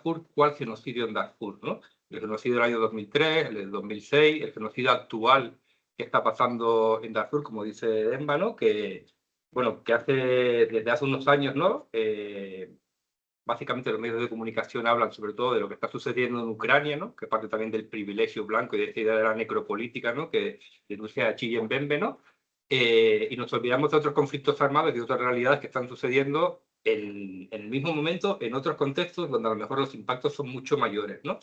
Darfur, ¿cuál genocidio en Darfur, ¿no? El genocidio del año 2003, el del 2006, el genocidio actual que está pasando en Darfur, como dice Emma, ¿no? Que, bueno, que desde hace unos años, ¿no? Básicamente los medios de comunicación hablan sobre todo de lo que está sucediendo en Ucrania, ¿no? Que parte también del privilegio blanco y de esta idea de la necropolítica, ¿no? Que denuncia a Xi Jinping, ¿no? Y nos olvidamos de otros conflictos armados y de otras realidades que están sucediendo en el mismo momento, en otros contextos donde a lo mejor los impactos son mucho mayores, ¿no?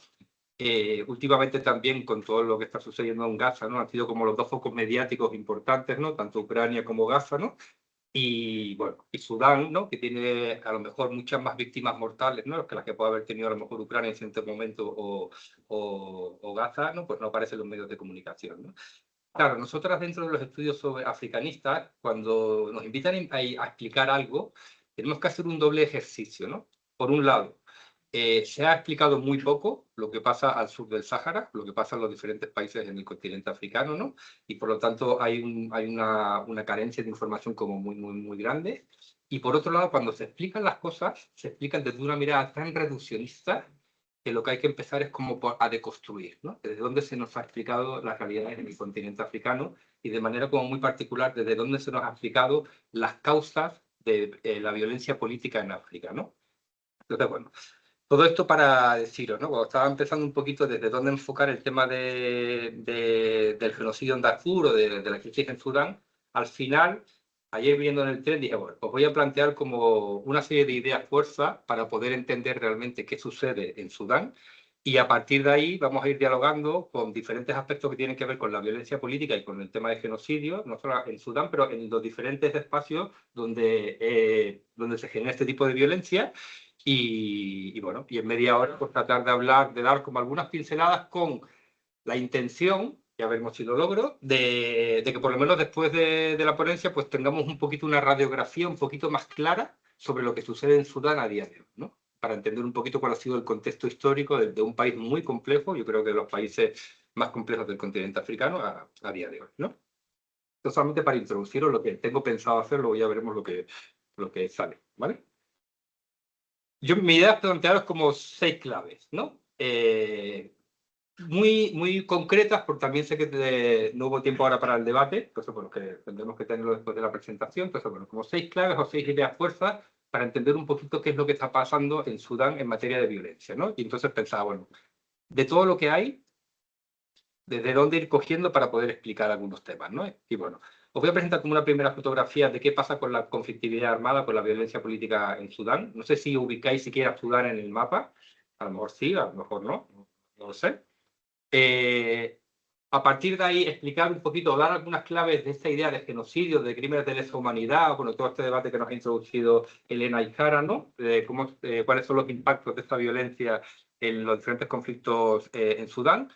Últimamente también con todo lo que está sucediendo en Gaza, ¿no? Han sido como los dos focos mediáticos importantes, ¿no? Tanto Ucrania como Gaza, ¿no? Y bueno, y Sudán, ¿no? Que tiene a lo mejor muchas más víctimas mortales, ¿no? Que las que puede haber tenido a lo mejor Ucrania en cierto momento o Gaza, ¿no? Pues no aparecen los medios de comunicación, ¿no? Claro, nosotras dentro de los estudios sobre africanistas, cuando nos invitan a explicar algo, tenemos que hacer un doble ejercicio, ¿no? Por un lado, se ha explicado muy poco lo que pasa al sur del Sáhara, lo que pasa en los diferentes países en el continente africano, ¿no? Y por lo tanto hay una carencia de información como muy grande. Y por otro lado, cuando se explican las cosas, se explican desde una mirada tan reduccionista que lo que hay que empezar es como a deconstruir, ¿no? Desde dónde se nos ha explicado las realidades en el continente africano y de manera como muy particular desde dónde se nos ha explicado las causas de la violencia política en África, ¿no? Entonces, bueno, todo esto para deciros, ¿no? Cuando estaba empezando un poquito desde dónde enfocar el tema del genocidio en Darfur o de la crisis en Sudán, al final, ayer viendo en el tren, dije, bueno, os voy a plantear como una serie de ideas fuerza para poder entender realmente qué sucede en Sudán y a partir de ahí vamos a ir dialogando con diferentes aspectos que tienen que ver con la violencia política y con el tema de genocidio, no solo en Sudán, pero en los diferentes espacios donde se genera este tipo de violencia y bueno, y en media hora pues tratar de hablar, de dar como algunas pinceladas con la intención, ya veremos si lo logro, de que por lo menos después de la ponencia pues tengamos un poquito una radiografía un poquito más clara sobre lo que sucede en Sudán a día de hoy, ¿no? Para entender un poquito cuál ha sido el contexto histórico de un país muy complejo, yo creo que de los países más complejos del continente africano a día de hoy, ¿no? Esto solamente para introduciros lo que tengo pensado hacer, luego ya veremos lo que sale, ¿vale? Mi idea es plantearos como 6 claves, ¿no? Muy concretas, porque también sé que no hubo tiempo ahora para el debate, entonces, bueno, que tendremos que tenerlo después de la presentación. Entonces, bueno, como 6 claves o 6 ideas fuerzas para entender un poquito qué es lo que está pasando en Sudán en materia de violencia, ¿no? Y entonces pensaba, bueno, de todo lo que hay, desde dónde ir cogiendo para poder explicar algunos temas, ¿no? Y bueno, os voy a presentar como una primera fotografía de qué pasa con la conflictividad armada, con la violencia política en Sudán. No sé si ubicáis siquiera Sudán en el mapa, a lo mejor sí, a lo mejor no, no lo sé. A partir de ahí, explicar un poquito, dar algunas claves de esta idea de genocidio, de crímenes de lesa humanidad, bueno, todo este debate que nos ha introducido Elena y Jara, ¿no? Cuáles son los impactos de esta violencia en los diferentes conflictos en Sudán.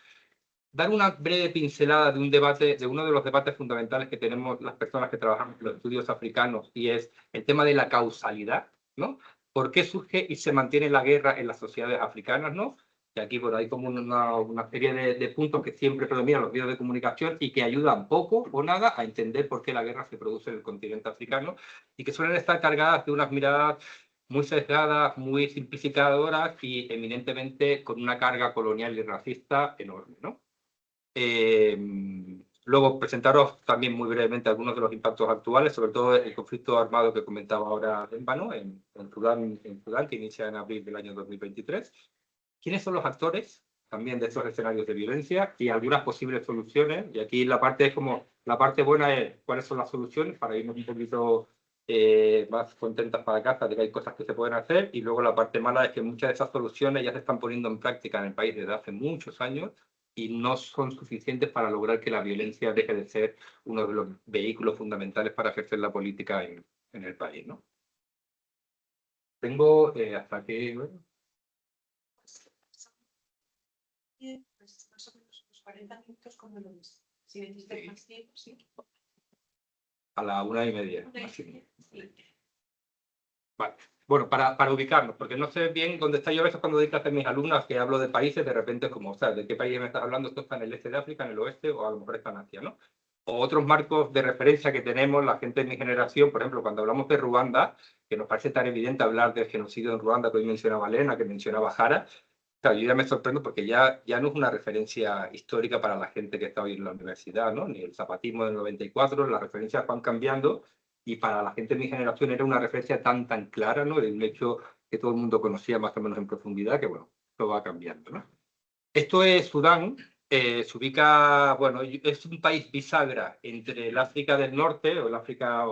Dar una breve pincelada de un debate, de uno de los debates fundamentales que tenemos las personas que trabajamos en los estudios africanos, y es el tema de la causalidad, ¿no? ¿Por qué surge y se mantiene la guerra en las sociedades africanas, ¿no? Y aquí, bueno, hay como una serie de puntos que siempre predominan los medios de comunicación y que ayudan poco o nada a entender por qué la guerra se produce en el continente africano y que suelen estar cargadas de unas miradas muy sesgadas, muy simplificadoras y eminentemente con una carga colonial y racista enorme, ¿no? Luego presentaros también muy brevemente algunos de los impactos actuales, sobre todo el conflicto armado que comentaba ahora Dembano en Sudán, que inicia en abril del año 2023. ¿Quiénes son los actores también de estos escenarios de violencia y algunas posibles soluciones? Y aquí la parte buena es cuáles son las soluciones para irnos un poquito más contentas para casa de que hay cosas que se pueden hacer, y luego la parte mala es que muchas de esas soluciones ya se están poniendo en práctica en el país desde hace muchos años y no son suficientes para lograr que la violencia deje de ser uno de los vehículos fundamentales para ejercer la política en el país, ¿no? Tengo hasta que... Bueno, pues más o menos unos 40 minutos como lo ves. Si necesitas más tiempo, sí. A la 1:30. Vale. Bueno, para ubicarnos, porque no sé bien dónde está. Yo a veces cuando doy clases a mis alumnas que hablo de países, de repente es como, o sea, ¿de qué país me estás hablando? ¿Esto está en el este de África, en el oeste, o a lo mejor está en Asia, ¿no? O otros marcos de referencia que tenemos la gente de mi generación, por ejemplo, cuando hablamos de Ruanda, que nos parece tan evidente hablar del genocidio en Ruanda, que hoy mencionaba Elena, que mencionaba Jara, claro, yo ya me sorprendo porque ya no es una referencia histórica para la gente que está hoy en la universidad, ¿no? Ni el zapatismo del 94, las referencias van cambiando, y para la gente de mi generación era una referencia tan clara, ¿no? De un hecho que todo el mundo conocía más o menos en profundidad, que bueno, todo va cambiando, ¿no? Esto es Sudán, se ubica, bueno, es un país bisagra entre el África del Norte o el África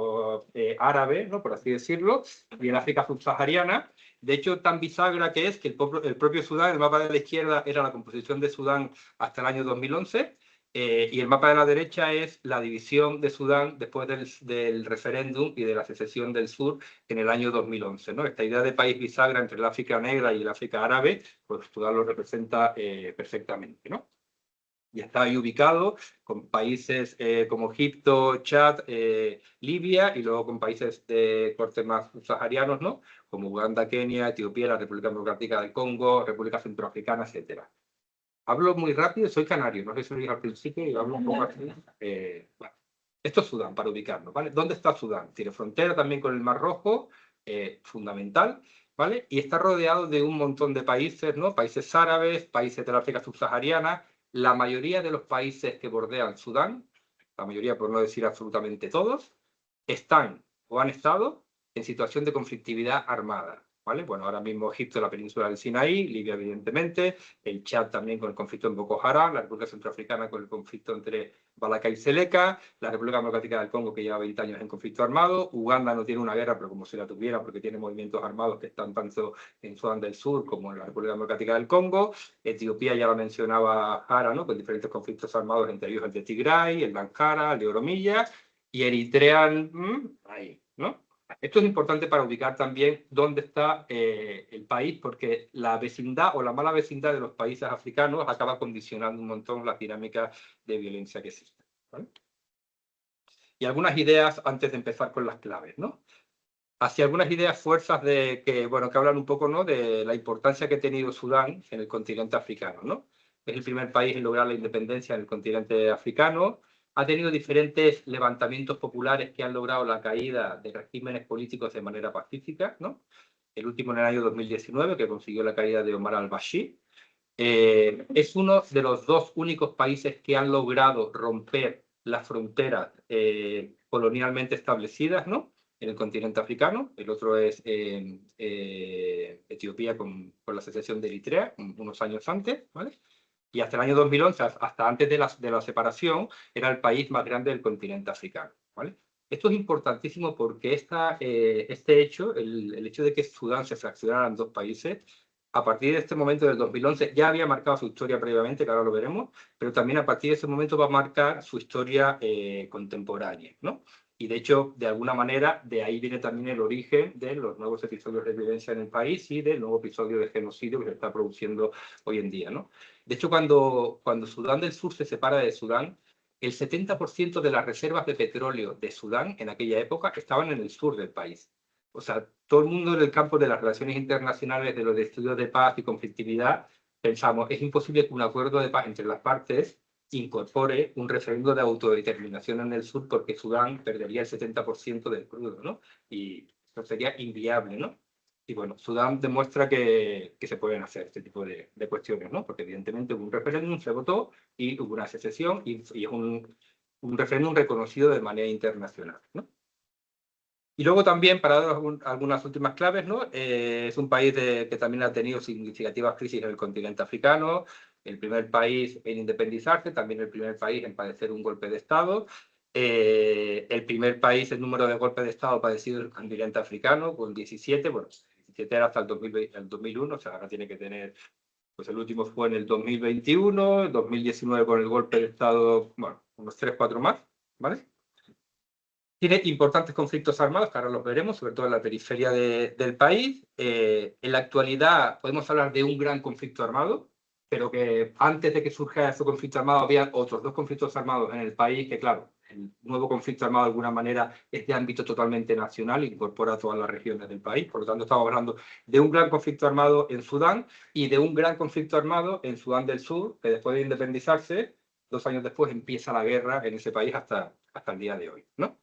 árabe, ¿no? Por así decirlo, y el África subsahariana. De hecho, tan bisagra que es que el propio Sudán, el mapa de la izquierda era la composición de Sudán hasta el año 2011, y el mapa de la derecha es la división de Sudán después del referéndum y de la secesión del sur en el año 2011, ¿no? Esta idea de país bisagra entre el África negra y el África árabe, pues Sudán lo representa perfectamente, ¿no? Y está ahí ubicado con países como Egipto, Chad, Libia, y luego con países de corte más subsaharianos, ¿no? Como Uganda, Kenia, Etiopía, la República Democrática del Congo, República Centroafricana, etc. Hablo muy rápido, soy canario, no sé si lo dije al principio, y hablo un poco así. Bueno, esto es Sudán, para ubicarnos, ¿vale? ¿Dónde está Sudán? Tiene frontera también con el Mar Rojo, fundamental, ¿vale? Y está rodeado de un montón de países, ¿no? Países árabes, países del África subsahariana. La mayoría de los países que bordean Sudán, la mayoría por no decir absolutamente todos, están o han estado en situación de conflictividad armada, ¿vale? Bueno, ahora mismo Egipto, la península del Sinaí, Libia evidentemente, el Chad también con el conflicto en Boko Haram, la República Centroafricana con el conflicto entre Balaka y Seleka, la República Democrática del Congo que lleva 20 años en conflicto armado, Uganda no tiene una guerra, pero como si la tuviera porque tiene movimientos armados que están tanto en Sudán del Sur como en la República Democrática del Congo, Etiopía ya lo mencionaba Jara, ¿no? Con diferentes conflictos armados, entre ellos el de Tigray, el de Ankara, el de Oromilla, y Eritrea, ahí, ¿no? Esto es importante para ubicar también dónde está el país, porque la vecindad o la mala vecindad de los países africanos acaba condicionando un montón las dinámicas de violencia que existen, ¿vale? Y algunas ideas antes de empezar con las claves, ¿no? Hacia algunas ideas fuerzas de que, bueno, que hablan un poco, ¿no? De la importancia que ha tenido Sudán en el continente africano, ¿no? Es el primer país en lograr la independencia en el continente africano. Ha tenido diferentes levantamientos populares que han logrado la caída de regímenes políticos de manera pacífica, ¿no? El último en el año 2019, que consiguió la caída de Omar al-Bashir. Es uno de los dos únicos países que han logrado romper las fronteras colonialmente establecidas, ¿no? En el continente africano. El otro es Etiopía con la secesión de Eritrea, unos años antes, ¿vale? Y hasta el año 2011, hasta antes de la separación, era el país más grande del continente africano, ¿vale? Esto es importantísimo porque este hecho, el hecho de que Sudán se fraccionara en dos países, a partir de este momento del 2011, ya había marcado su historia previamente, que ahora lo veremos, pero también a partir de ese momento va a marcar su historia contemporánea, ¿no? Y de hecho, de alguna manera, de ahí viene también el origen de los nuevos episodios de violencia en el país y del nuevo episodio de genocidio que se está produciendo hoy en día, ¿no? De hecho, cuando Sudán del Sur se separa de Sudán, el 70% de las reservas de petróleo de Sudán en aquella época estaban en el sur del país. O sea, todo el mundo en el campo de las relaciones internacionales, de los estudios de paz y conflictividad, pensamos, es imposible que un acuerdo de paz entre las partes incorpore un referendo de autodeterminación en el sur porque Sudán perdería el 70% del crudo, ¿no? Y eso sería inviable, ¿no? Y bueno, Sudán demuestra que se pueden hacer este tipo de cuestiones, ¿no? Porque evidentemente hubo un referéndum, se votó y hubo una secesión y es un referéndum reconocido de manera internacional, ¿no? Y luego también, para dar algunas últimas claves, ¿no? Es un país que también ha tenido significativas crisis en el continente africano, el primer país en independizarse, también el primer país en padecer un golpe de Estado, el primer país en número de golpes de Estado padecido en el continente africano, con 17, bueno, 17 era hasta el 2001, o sea, ahora tiene que tener, pues el último fue en el 2021, el 2019 con el golpe de Estado, bueno, unos 3, 4 más, ¿vale? Tiene importantes conflictos armados, que ahora los veremos, sobre todo en la periferia del país. En la actualidad podemos hablar de un gran conflicto armado, pero que antes de que surja ese conflicto armado había otros dos conflictos armados en el país, que claro, el nuevo conflicto armado de alguna manera es de ámbito totalmente nacional, incorpora a todas las regiones del país. Por lo tanto, estamos hablando de un gran conflicto armado en Sudán y de un gran conflicto armado en Sudán del Sur, que después de independizarse 2 años después empieza la guerra en ese país hasta el día de hoy, ¿no?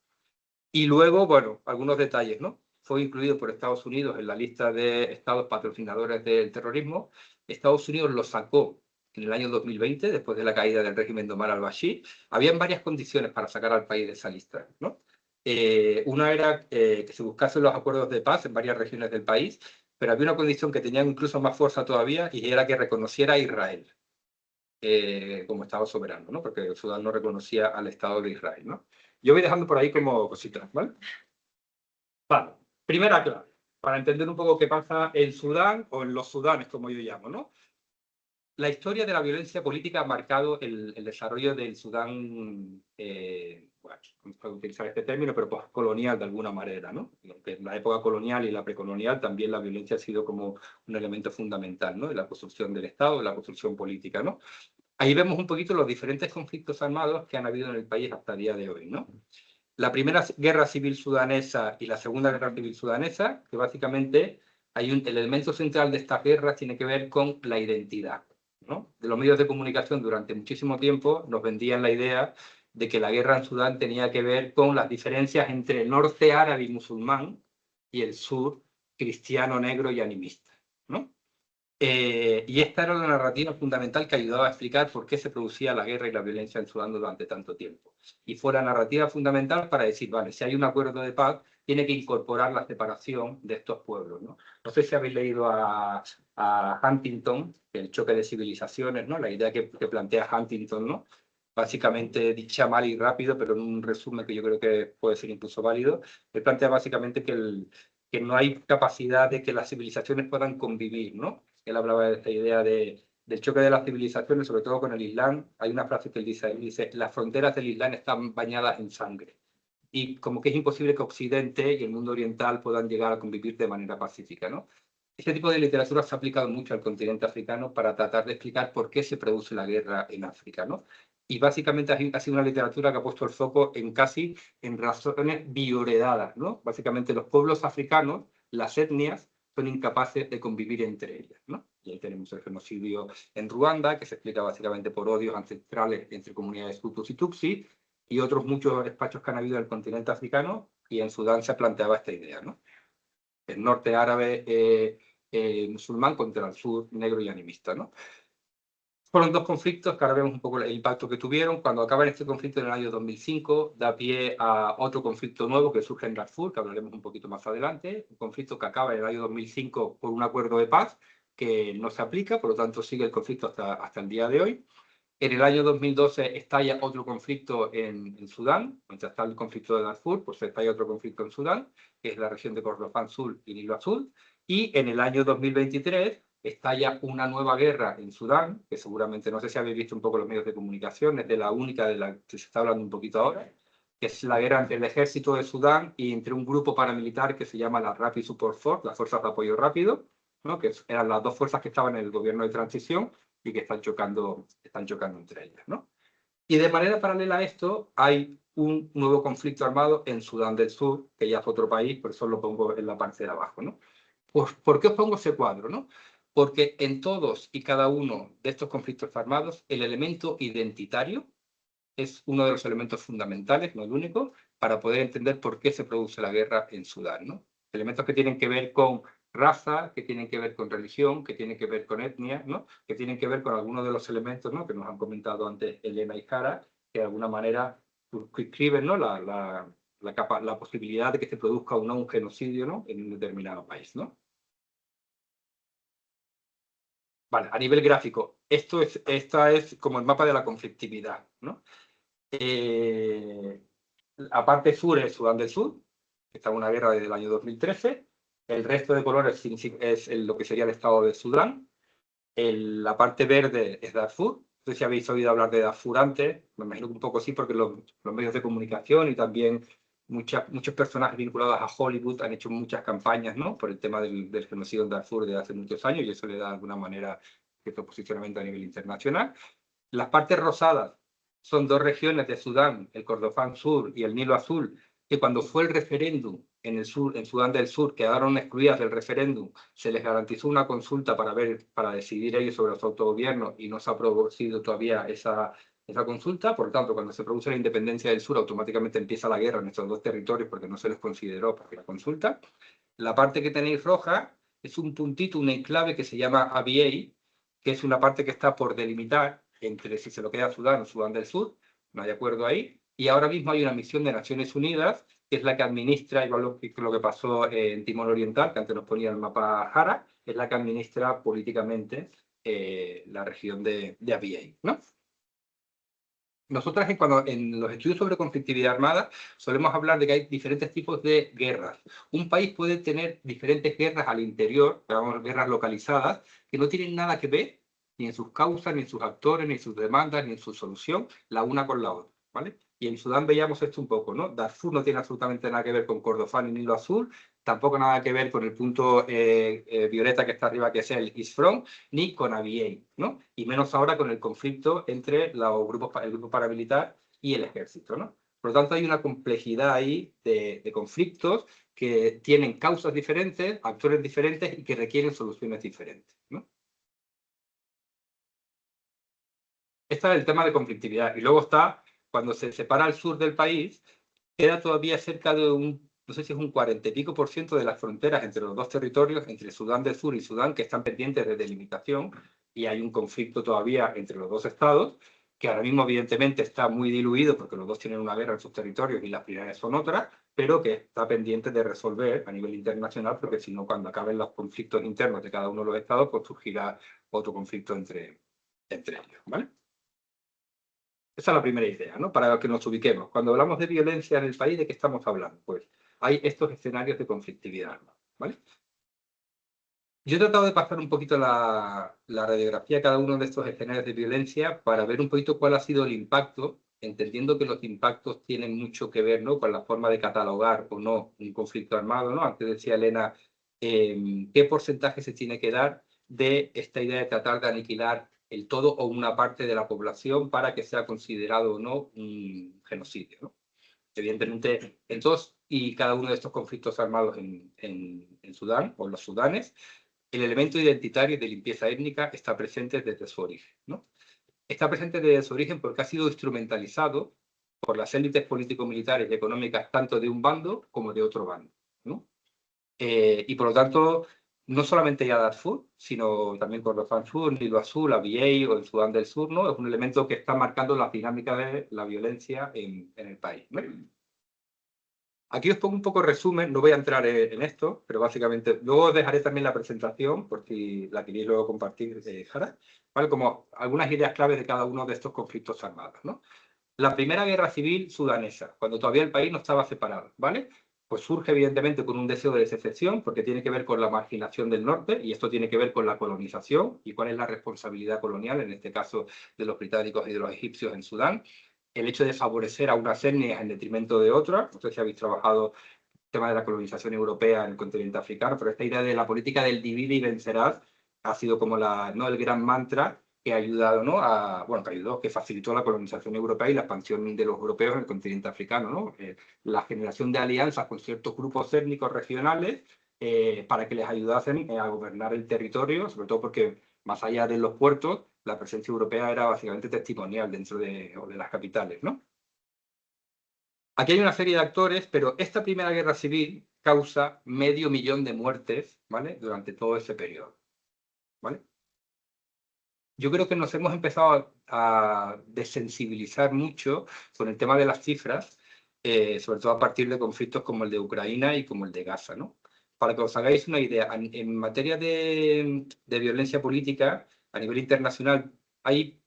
Y luego, bueno, algunos detalles, ¿no? Fue incluido por Estados Unidos en la lista de estados patrocinadores del terrorismo. Estados Unidos lo sacó en el año 2020, después de la caída del régimen de Omar al-Bashir. Habían varias condiciones para sacar al país de esa lista, ¿no? Una era que se buscasen los acuerdos de paz en varias regiones del país, pero había una condición que tenía incluso más fuerza todavía y era que reconociera a Israel como Estado soberano, ¿no? Porque Sudán no reconocía al Estado de Israel, ¿no? Yo voy dejando por ahí como cositas, ¿vale? Vale, primera clave, para entender un poco qué pasa en Sudán o en los Sudanes, como yo llamo, ¿no? La historia de la violencia política ha marcado el desarrollo del Sudán, bueno, no puedo utilizar este término, pero postcolonial de alguna manera, ¿no? En la época colonial y la precolonial también la violencia ha sido como un elemento fundamental, ¿no? En la construcción del Estado, en la construcción política, ¿no? Ahí vemos un poquito los diferentes conflictos armados que han habido en el país hasta el día de hoy, ¿no? La primera guerra civil sudanesa y la segunda guerra civil sudanesa, que básicamente el elemento central de estas guerras tiene que ver con la identidad, ¿no? De los medios de comunicación durante muchísimo tiempo nos vendían la idea de que la guerra en Sudán tenía que ver con las diferencias entre el norte árabe y musulmán y el sur cristiano, negro y animista, ¿no? Y esta era la narrativa fundamental que ayudaba a explicar por qué se producía la guerra y la violencia en Sudán durante tanto tiempo. Y fue la narrativa fundamental para decir, vale, si hay un acuerdo de paz, tiene que incorporar la separación de estos pueblos, ¿no? No sé si habéis leído a Huntington, el choque de civilizaciones, ¿no? La idea que plantea Huntington, ¿no? Básicamente, dicha mal y rápido, pero en un resumen que yo creo que puede ser incluso válido, él plantea básicamente que no hay capacidad de que las civilizaciones puedan convivir, ¿no? Él hablaba de esta idea del choque de las civilizaciones, sobre todo con el Islam. Hay una frase que él dice, las fronteras del Islam están bañadas en sangre. Y como que es imposible que Occidente y el mundo oriental puedan llegar a convivir de manera pacífica, ¿no? Este tipo de literatura se ha aplicado mucho al continente africano para tratar de explicar por qué se produce la guerra en África, ¿no? Y básicamente ha sido una literatura que ha puesto el foco en razones bioheredadas, ¿no? Básicamente los pueblos africanos, las etnias, son incapaces de convivir entre ellas, ¿no? Y ahí tenemos el genocidio en Ruanda, que se explica básicamente por odios ancestrales entre comunidades hutus y tutsi, y otros muchos despachos que han habido en el continente africano, y en Sudán se planteaba esta idea, ¿no? El norte árabe musulmán contra el sur negro y animista, ¿no? Fueron dos conflictos que ahora vemos un poco el impacto que tuvieron. Cuando acaba este conflicto en el año 2005, da pie a otro conflicto nuevo que surge en Darfur, que hablaremos un poquito más adelante. Un conflicto que acaba en el año 2005 por un acuerdo de paz que no se aplica, por lo tanto sigue el conflicto hasta el día de hoy. En el año 2012 estalla otro conflicto en Sudán. Mientras está el conflicto de Darfur, pues estalla otro conflicto en Sudán, que es la región de Kordofán Sur y Nilo Azul. Y en el año 2023 estalla una nueva guerra en Sudán, que seguramente, no sé si habéis visto un poco los medios de comunicación, es de la única de la que se está hablando un poquito ahora, que es la guerra entre el ejército de Sudán y entre un grupo paramilitar que se llama la Rapid Support Force, las fuerzas de apoyo rápido, ¿no? Que eran las dos fuerzas que estaban en el gobierno de transición y que están chocando entre ellas, ¿no? Y de manera paralela a esto, hay un nuevo conflicto armado en Sudán del Sur, que ya es otro país, por eso lo pongo en la parte de abajo, ¿no? Pues, ¿por qué os pongo ese cuadro, no? Porque en todos y cada uno de estos conflictos armados, el elemento identitario es uno de los elementos fundamentales, no el único, para poder entender por qué se produce la guerra en Sudán, ¿no? Elementos que tienen que ver con raza, que tienen que ver con religión, que tienen que ver con etnia, ¿no? Que tienen que ver con algunos de los elementos, ¿no? Que nos han comentado antes Elena y Jara, que de alguna manera describen, ¿no? La posibilidad de que se produzca o no un genocidio, ¿no? En un determinado país, ¿no? Vale, a nivel gráfico, esta es como el mapa de la conflictividad, ¿no? La parte sur es Sudán del Sur, que está en una guerra desde el año 2013. El resto de colores es lo que sería el estado de Sudán. La parte verde es Darfur. No sé si habéis oído hablar de Darfur antes, me imagino que un poco sí, porque los medios de comunicación y también muchos personajes vinculados a Hollywood han hecho muchas campañas, ¿no? Por el tema del genocidio en Darfur desde hace muchos años, y eso le da de alguna manera cierto posicionamiento a nivel internacional. Las partes rosadas son dos regiones de Sudán, el Kordofán Sur y el Nilo Azul, que cuando fue el referéndum en Sudán del Sur, quedaron excluidas del referéndum, se les garantizó una consulta para decidir ellos sobre su autogobierno y no se ha producido todavía esa consulta. Por lo tanto, cuando se produce la independencia del sur, automáticamente empieza la guerra en estos dos territorios porque no se les consideró para la consulta. La parte que tenéis roja es un puntito, un enclave que se llama ABA, que es una parte que está por delimitar entre si se lo queda Sudán o Sudán del Sur, no hay acuerdo ahí, y ahora mismo hay una misión de Naciones Unidas, que es la que administra, igual lo que pasó en Timor Oriental, que antes nos ponía el mapa Jara, es la que administra políticamente la región de ABA, ¿no? Nosotras, en los estudios sobre conflictividad armada, solemos hablar de que hay diferentes tipos de guerras. Un país puede tener diferentes guerras al interior, llamamos guerras localizadas, que no tienen nada que ver ni en sus causas, ni en sus actores, ni en sus demandas, ni en su solución, la una con la otra, ¿vale? Y en Sudán veíamos esto un poco, ¿no? Darfur no tiene absolutamente nada que ver con Kordofán ni Nilo Azul, tampoco nada que ver con el punto violeta que está arriba, que es el East Front, ni con ABA, ¿no? Y menos ahora con el conflicto entre el grupo paramilitar y el ejército, ¿no? Por lo tanto, hay una complejidad ahí de conflictos que tienen causas diferentes, actores diferentes y que requieren soluciones diferentes, ¿no? Este es el tema de conflictividad. Y luego está, cuando se separa el sur del país, queda todavía cerca de no sé si es un 40 y pico % de las fronteras entre los dos territorios, entre Sudán del Sur y Sudán, que están pendientes de delimitación, y hay un conflicto todavía entre los dos estados, que ahora mismo evidentemente está muy diluido porque los dos tienen una guerra en sus territorios y las prioridades son otras, pero que está pendiente de resolver a nivel internacional, porque si no, cuando acaben los conflictos internos de cada uno de los estados, pues surgirá otro conflicto entre ellos, ¿vale? Esa es la primera idea, ¿no? Para que nos ubiquemos. Cuando hablamos de violencia en el país, ¿de qué estamos hablando? Pues hay estos escenarios de conflictividad, ¿vale? Yo he tratado de pasar un poquito la radiografía de cada uno de estos escenarios de violencia para ver un poquito cuál ha sido el impacto, entendiendo que los impactos tienen mucho que ver, ¿no?, con la forma de catalogar o no un conflicto armado, ¿no? Antes decía Elena, ¿qué porcentaje se tiene que dar de esta idea de tratar de aniquilar el todo o una parte de la población para que sea considerado o no un genocidio, ¿no? Evidentemente, en todos y cada uno de estos conflictos armados en Sudán, o en los Sudanes, el elemento identitario y de limpieza étnica está presente desde su origen, ¿no? Está presente desde su origen porque ha sido instrumentalizado por las élites político-militares y económicas tanto de un bando como de otro bando, ¿no? Y por lo tanto, no solamente ya Darfur, sino también Kordofán Sur, Nilo Azul, Abyei o el Sudán del Sur, ¿no? Es un elemento que está marcando la dinámica de la violencia en el país, ¿no? Aquí os pongo un poco resumen, no voy a entrar en esto, pero básicamente, luego os dejaré también la presentación, por si la queréis luego compartir, Jara, ¿vale? Como algunas ideas claves de cada uno de estos conflictos armados, ¿no? La primera guerra civil sudanesa, cuando todavía el país no estaba separado, ¿vale? Pues surge evidentemente con un deseo de secesión, porque tiene que ver con la marginación del norte, y esto tiene que ver con la colonización, y cuál es la responsabilidad colonial, en este caso de los británicos y de los egipcios en Sudán. El hecho de favorecer a unas etnias en detrimento de otras, no sé si habéis trabajado el tema de la colonización europea en el continente africano, pero esta idea de la política del divide y vencerás ha sido como ¿no?, el gran mantra que ha ayudado, ¿no?, que facilitó la colonización europea y la expansión de los europeos en el continente africano, ¿no? La generación de alianzas con ciertos grupos étnicos regionales para que les ayudasen a gobernar el territorio, sobre todo porque más allá de los puertos, la presencia europea era básicamente testimonial dentro de las capitales, ¿no? Aquí hay una serie de actores, pero esta primera guerra civil causa 500.000 de muertes, ¿vale?, durante todo ese periodo, ¿vale? Yo creo que nos hemos empezado a desensibilizar mucho con el tema de las cifras, sobre todo a partir de conflictos como el de Ucrania y como el de Gaza, ¿no? Para que os hagáis una idea, en materia de violencia política a nivel internacional hay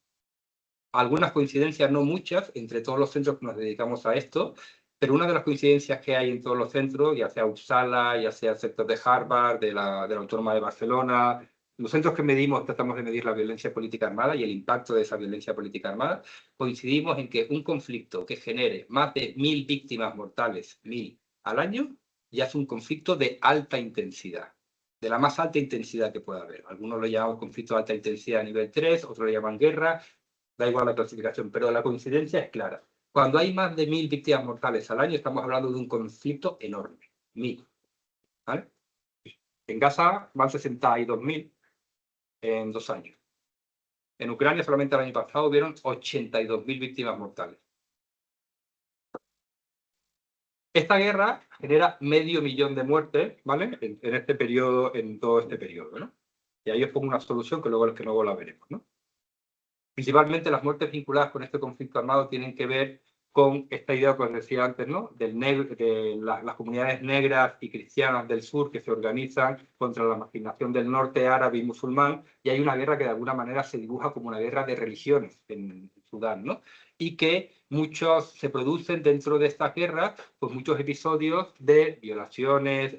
algunas coincidencias, no muchas, entre todos los centros que nos dedicamos a esto, pero una de las coincidencias que hay en todos los centros, ya sea Uppsala, ya sea el sector de Harvard, de la Autónoma de Barcelona, los centros que medimos, tratamos de medir la violencia política armada y el impacto de esa violencia política armada, coincidimos en que un conflicto que genere más de 1.000 víctimas mortales, 1.000 al año, ya es un conflicto de alta intensidad, de la más alta intensidad que pueda haber. Algunos lo llaman conflicto de alta intensidad a nivel 3, otros lo llaman guerra, da igual la clasificación, pero la coincidencia es clara. Cuando hay más de 1.000 víctimas mortales al año, estamos hablando de un conflicto enorme. 1.000. ¿Vale? En Gaza van 62.000 en 2 años. En Ucrania solamente el año pasado hubieron 82.000 víctimas mortales. Esta guerra genera 500.000 de muertes, ¿vale? En este periodo, en todo este periodo, ¿no? Y ahí os pongo una solución que luego la veremos, ¿no? Principalmente las muertes vinculadas con este conflicto armado tienen que ver con esta idea que os decía antes, ¿no? De las comunidades negras y cristianas del sur que se organizan contra la marginación del norte árabe y musulmán, y hay una guerra que de alguna manera se dibuja como una guerra de religiones en Sudán, ¿no? Y que se producen dentro de estas guerras, pues muchos episodios de violaciones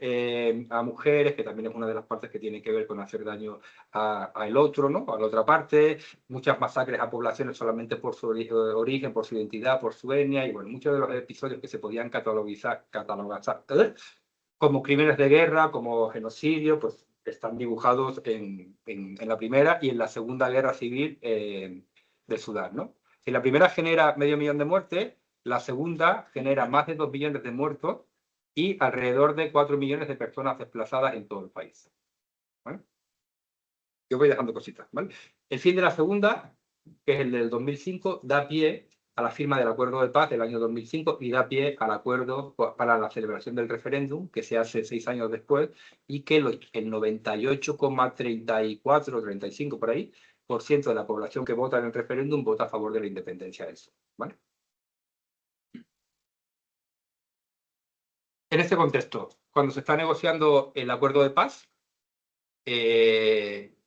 a mujeres, que también es una de las partes que tiene que ver con hacer daño al otro, ¿no? A la otra parte, muchas masacres a poblaciones solamente por su origen, por su identidad, por su etnia, y bueno, muchos de los episodios que se podían catalogar como crímenes de guerra, como genocidio, pues están dibujados en la primera y en la segunda guerra civil de Sudán, ¿no? Si la primera genera 500.000 de muertes, la segunda genera más de 2 millones de muertos y alrededor de 4 millones de personas desplazadas en todo el país. ¿Vale? Yo voy dejando cositas, ¿vale? El fin de la segunda, que es el del 2005, da pie a la firma del Acuerdo de Paz del año 2005 y da pie al acuerdo para la celebración del referéndum, que se hace 6 años después, y que el 98,34, 35 por ahí, por ciento de la población que vota en el referéndum vota a favor de la independencia del sur, ¿vale? En este contexto, cuando se está negociando el Acuerdo de Paz, este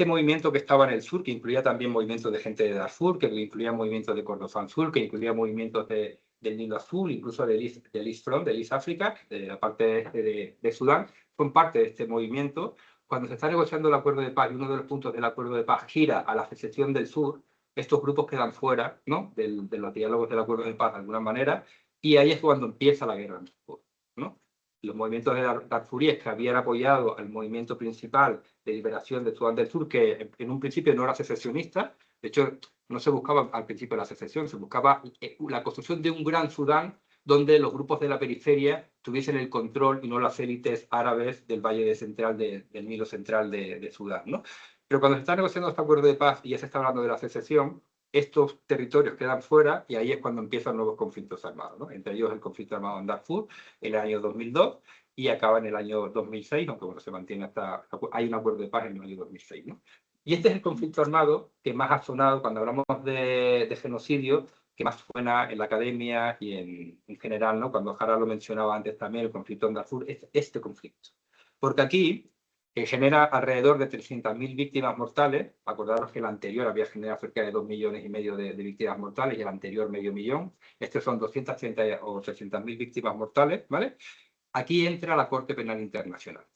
movimiento que estaba en el sur, que incluía también movimientos de gente de Darfur, que incluía movimientos de Kordofán Sur, que incluía movimientos del Nilo Azul, incluso del East Front, del East Africa, de la parte de Sudán, son parte de este movimiento. Cuando se está negociando el acuerdo de paz y uno de los puntos del acuerdo de paz gira a la secesión del sur, estos grupos quedan fuera, ¿no? de los diálogos del acuerdo de paz de alguna manera, y ahí es cuando empieza la guerra, ¿no? Los movimientos de darfuríes que habían apoyado al movimiento principal de liberación de Sudán del Sur, que en un principio no era secesionista, de hecho no se buscaba al principio la secesión, se buscaba la construcción de un gran Sudán donde los grupos de la periferia tuviesen el control y no las élites árabes del Valle Central del Nilo Central de Sudán, ¿no? Pero cuando se está negociando este acuerdo de paz y ya se está hablando de la secesión, estos territorios quedan fuera y ahí es cuando empiezan nuevos conflictos armados, ¿no? Entre ellos el conflicto armado en Darfur en el año 2002 y acaba en el año 2006, aunque bueno, se mantiene hasta... Hay un acuerdo de paz en el año 2006, ¿no? Y este es el conflicto armado que más ha sonado cuando hablamos de genocidio, que más suena en la academia y en general, ¿no? Cuando Jara lo mencionaba antes también, el conflicto en Darfur, es este conflicto. Porque aquí genera alrededor de 300.000 víctimas mortales. Acordaros que el anterior había generado cerca de 2,5 millones de víctimas mortales y el anterior 500.000. Estos son 230 o 300.000 víctimas mortales, ¿vale? Aquí entra la Corte Penal Internacional,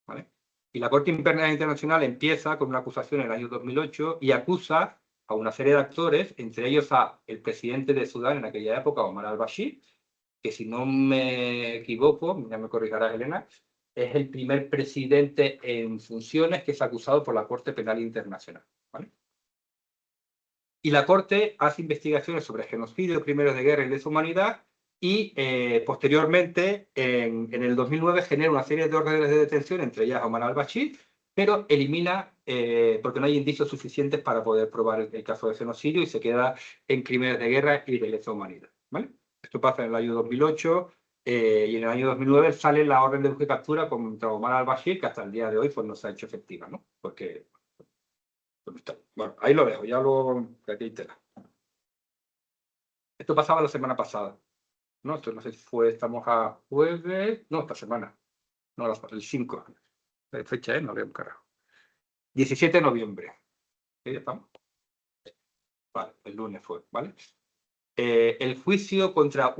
¿vale? Y la Corte Penal Internacional empieza con una acusación en el año 2008 y acusa a una serie de actores, entre ellos a el presidente de Sudán en aquella época, Omar al-Bashir, que si no me equivoco, ya me corregirá Elena, es el primer presidente en funciones que es acusado por la Corte Penal Internacional, ¿vale? Y la Corte hace investigaciones sobre genocidio, crímenes de guerra y lesa humanidad y posteriormente, en el 2009, genera una serie de órdenes de detención, entre ellas Omar al-Bashir, pero elimina, porque no hay indicios suficientes para poder probar el caso de genocidio y se queda en crímenes de guerra y de lesa humanidad, ¿vale? Esto pasa en el año 2008 y en el año 2009 sale la orden de captura contra Omar al-Bashir, que hasta el día de hoy pues, no se ha hecho efectiva, ¿no? Porque... Bueno, ahí lo dejo, ya luego de aquí hay tela. Esto pasaba la semana pasada, ¿no? Esto no sé si fue, estamos a jueves, no, esta semana, no, el 5, la fecha, no veo un carajo. 17 de noviembre, ¿ahí estamos? Vale, el lunes fue, ¿vale? El juicio contra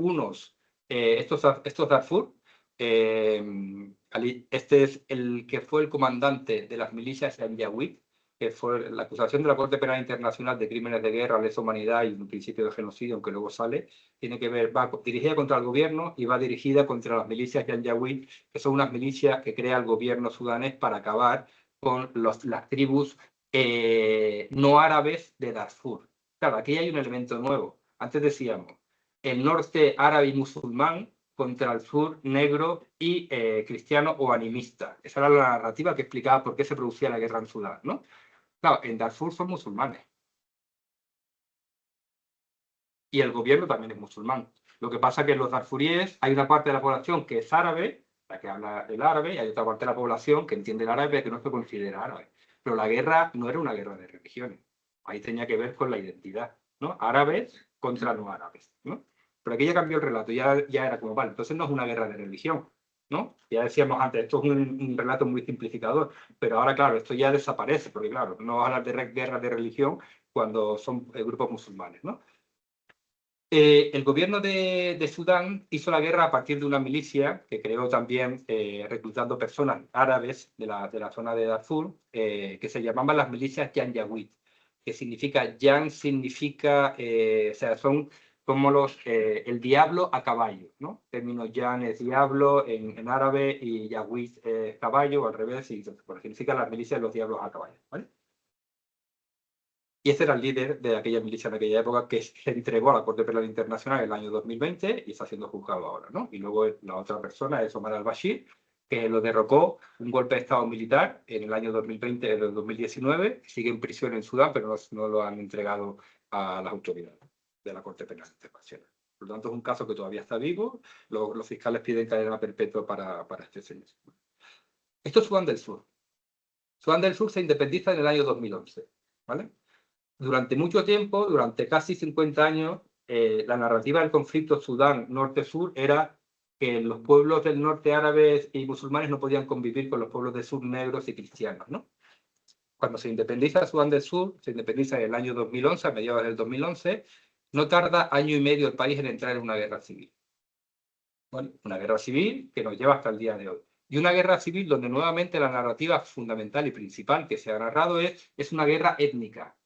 estos Darfur, este es el que fue el comandante de las milicias Janjaweed, que fue la acusación de la Corte Penal Internacional de crímenes de guerra, lesa humanidad y un principio de genocidio, aunque luego sale, tiene que ver, va dirigida contra el gobierno y va dirigida contra las milicias Janjaweed, que son unas milicias que crea el gobierno sudanés para acabar con las tribus no árabes de Darfur. Claro, aquí hay un elemento nuevo. Antes decíamos, el norte árabe y musulmán contra el sur negro y cristiano o animista. Esa era la narrativa que explicaba por qué se producía la guerra en Sudán, ¿no? Claro, en Darfur son musulmanes. Y el gobierno también es musulmán. Lo que pasa es que en los darfuríes hay una parte de la población que es árabe, la que habla el árabe, y hay otra parte de la población que entiende el árabe que no se considera árabe. Pero la guerra no era una guerra de religiones. Ahí tenía que ver con la identidad, ¿no? Árabes contra no árabes, ¿no? Pero aquí ya cambió el relato, ya era como, vale, entonces no es una guerra de religión, ¿no? Ya decíamos antes, esto es un relato muy simplificador, pero ahora, claro, esto ya desaparece, porque, claro, no vas a hablar de guerra de religión cuando son grupos musulmanes, ¿no? El gobierno de Sudán hizo la guerra a partir de una milicia que creó también reclutando personas árabes de la zona de Darfur, que se llamaban las milicias Janjaweed, que significa, Jan significa, o sea, son como el diablo a caballo, ¿no? El término Jan es diablo en árabe y Yawid es caballo, o al revés, y significa las milicias de los diablos a caballo, ¿vale? Y este era el líder de aquella milicia en aquella época que se entregó a la Corte Penal Internacional en el año 2020 y está siendo juzgado ahora, ¿no? Y luego la otra persona es Omar al-Bashir, que lo derrocó un golpe de Estado militar en el año 2020, en el 2019, sigue en prisión en Sudán, pero no lo han entregado a las autoridades de la Corte Penal Internacional. Por lo tanto, es un caso que todavía está vivo. Los fiscales piden cadena perpetua para este señor. Esto es Sudán del Sur. Sudán del Sur se independiza en el año 2011, ¿vale? Durante mucho tiempo, durante casi 50 años, la narrativa del conflicto Sudán norte-sur era que los pueblos del norte árabes y musulmanes no podían convivir con los pueblos del sur negros y cristianos, ¿no? Cuando se independiza Sudán del Sur, se independiza en el año 2011, a mediados del 2011, no tarda año y medio el país en entrar en una guerra civil. Bueno, una guerra civil que nos lleva hasta el día de hoy. Y una guerra civil donde nuevamente la narrativa fundamental y principal que se ha narrado es una guerra étnica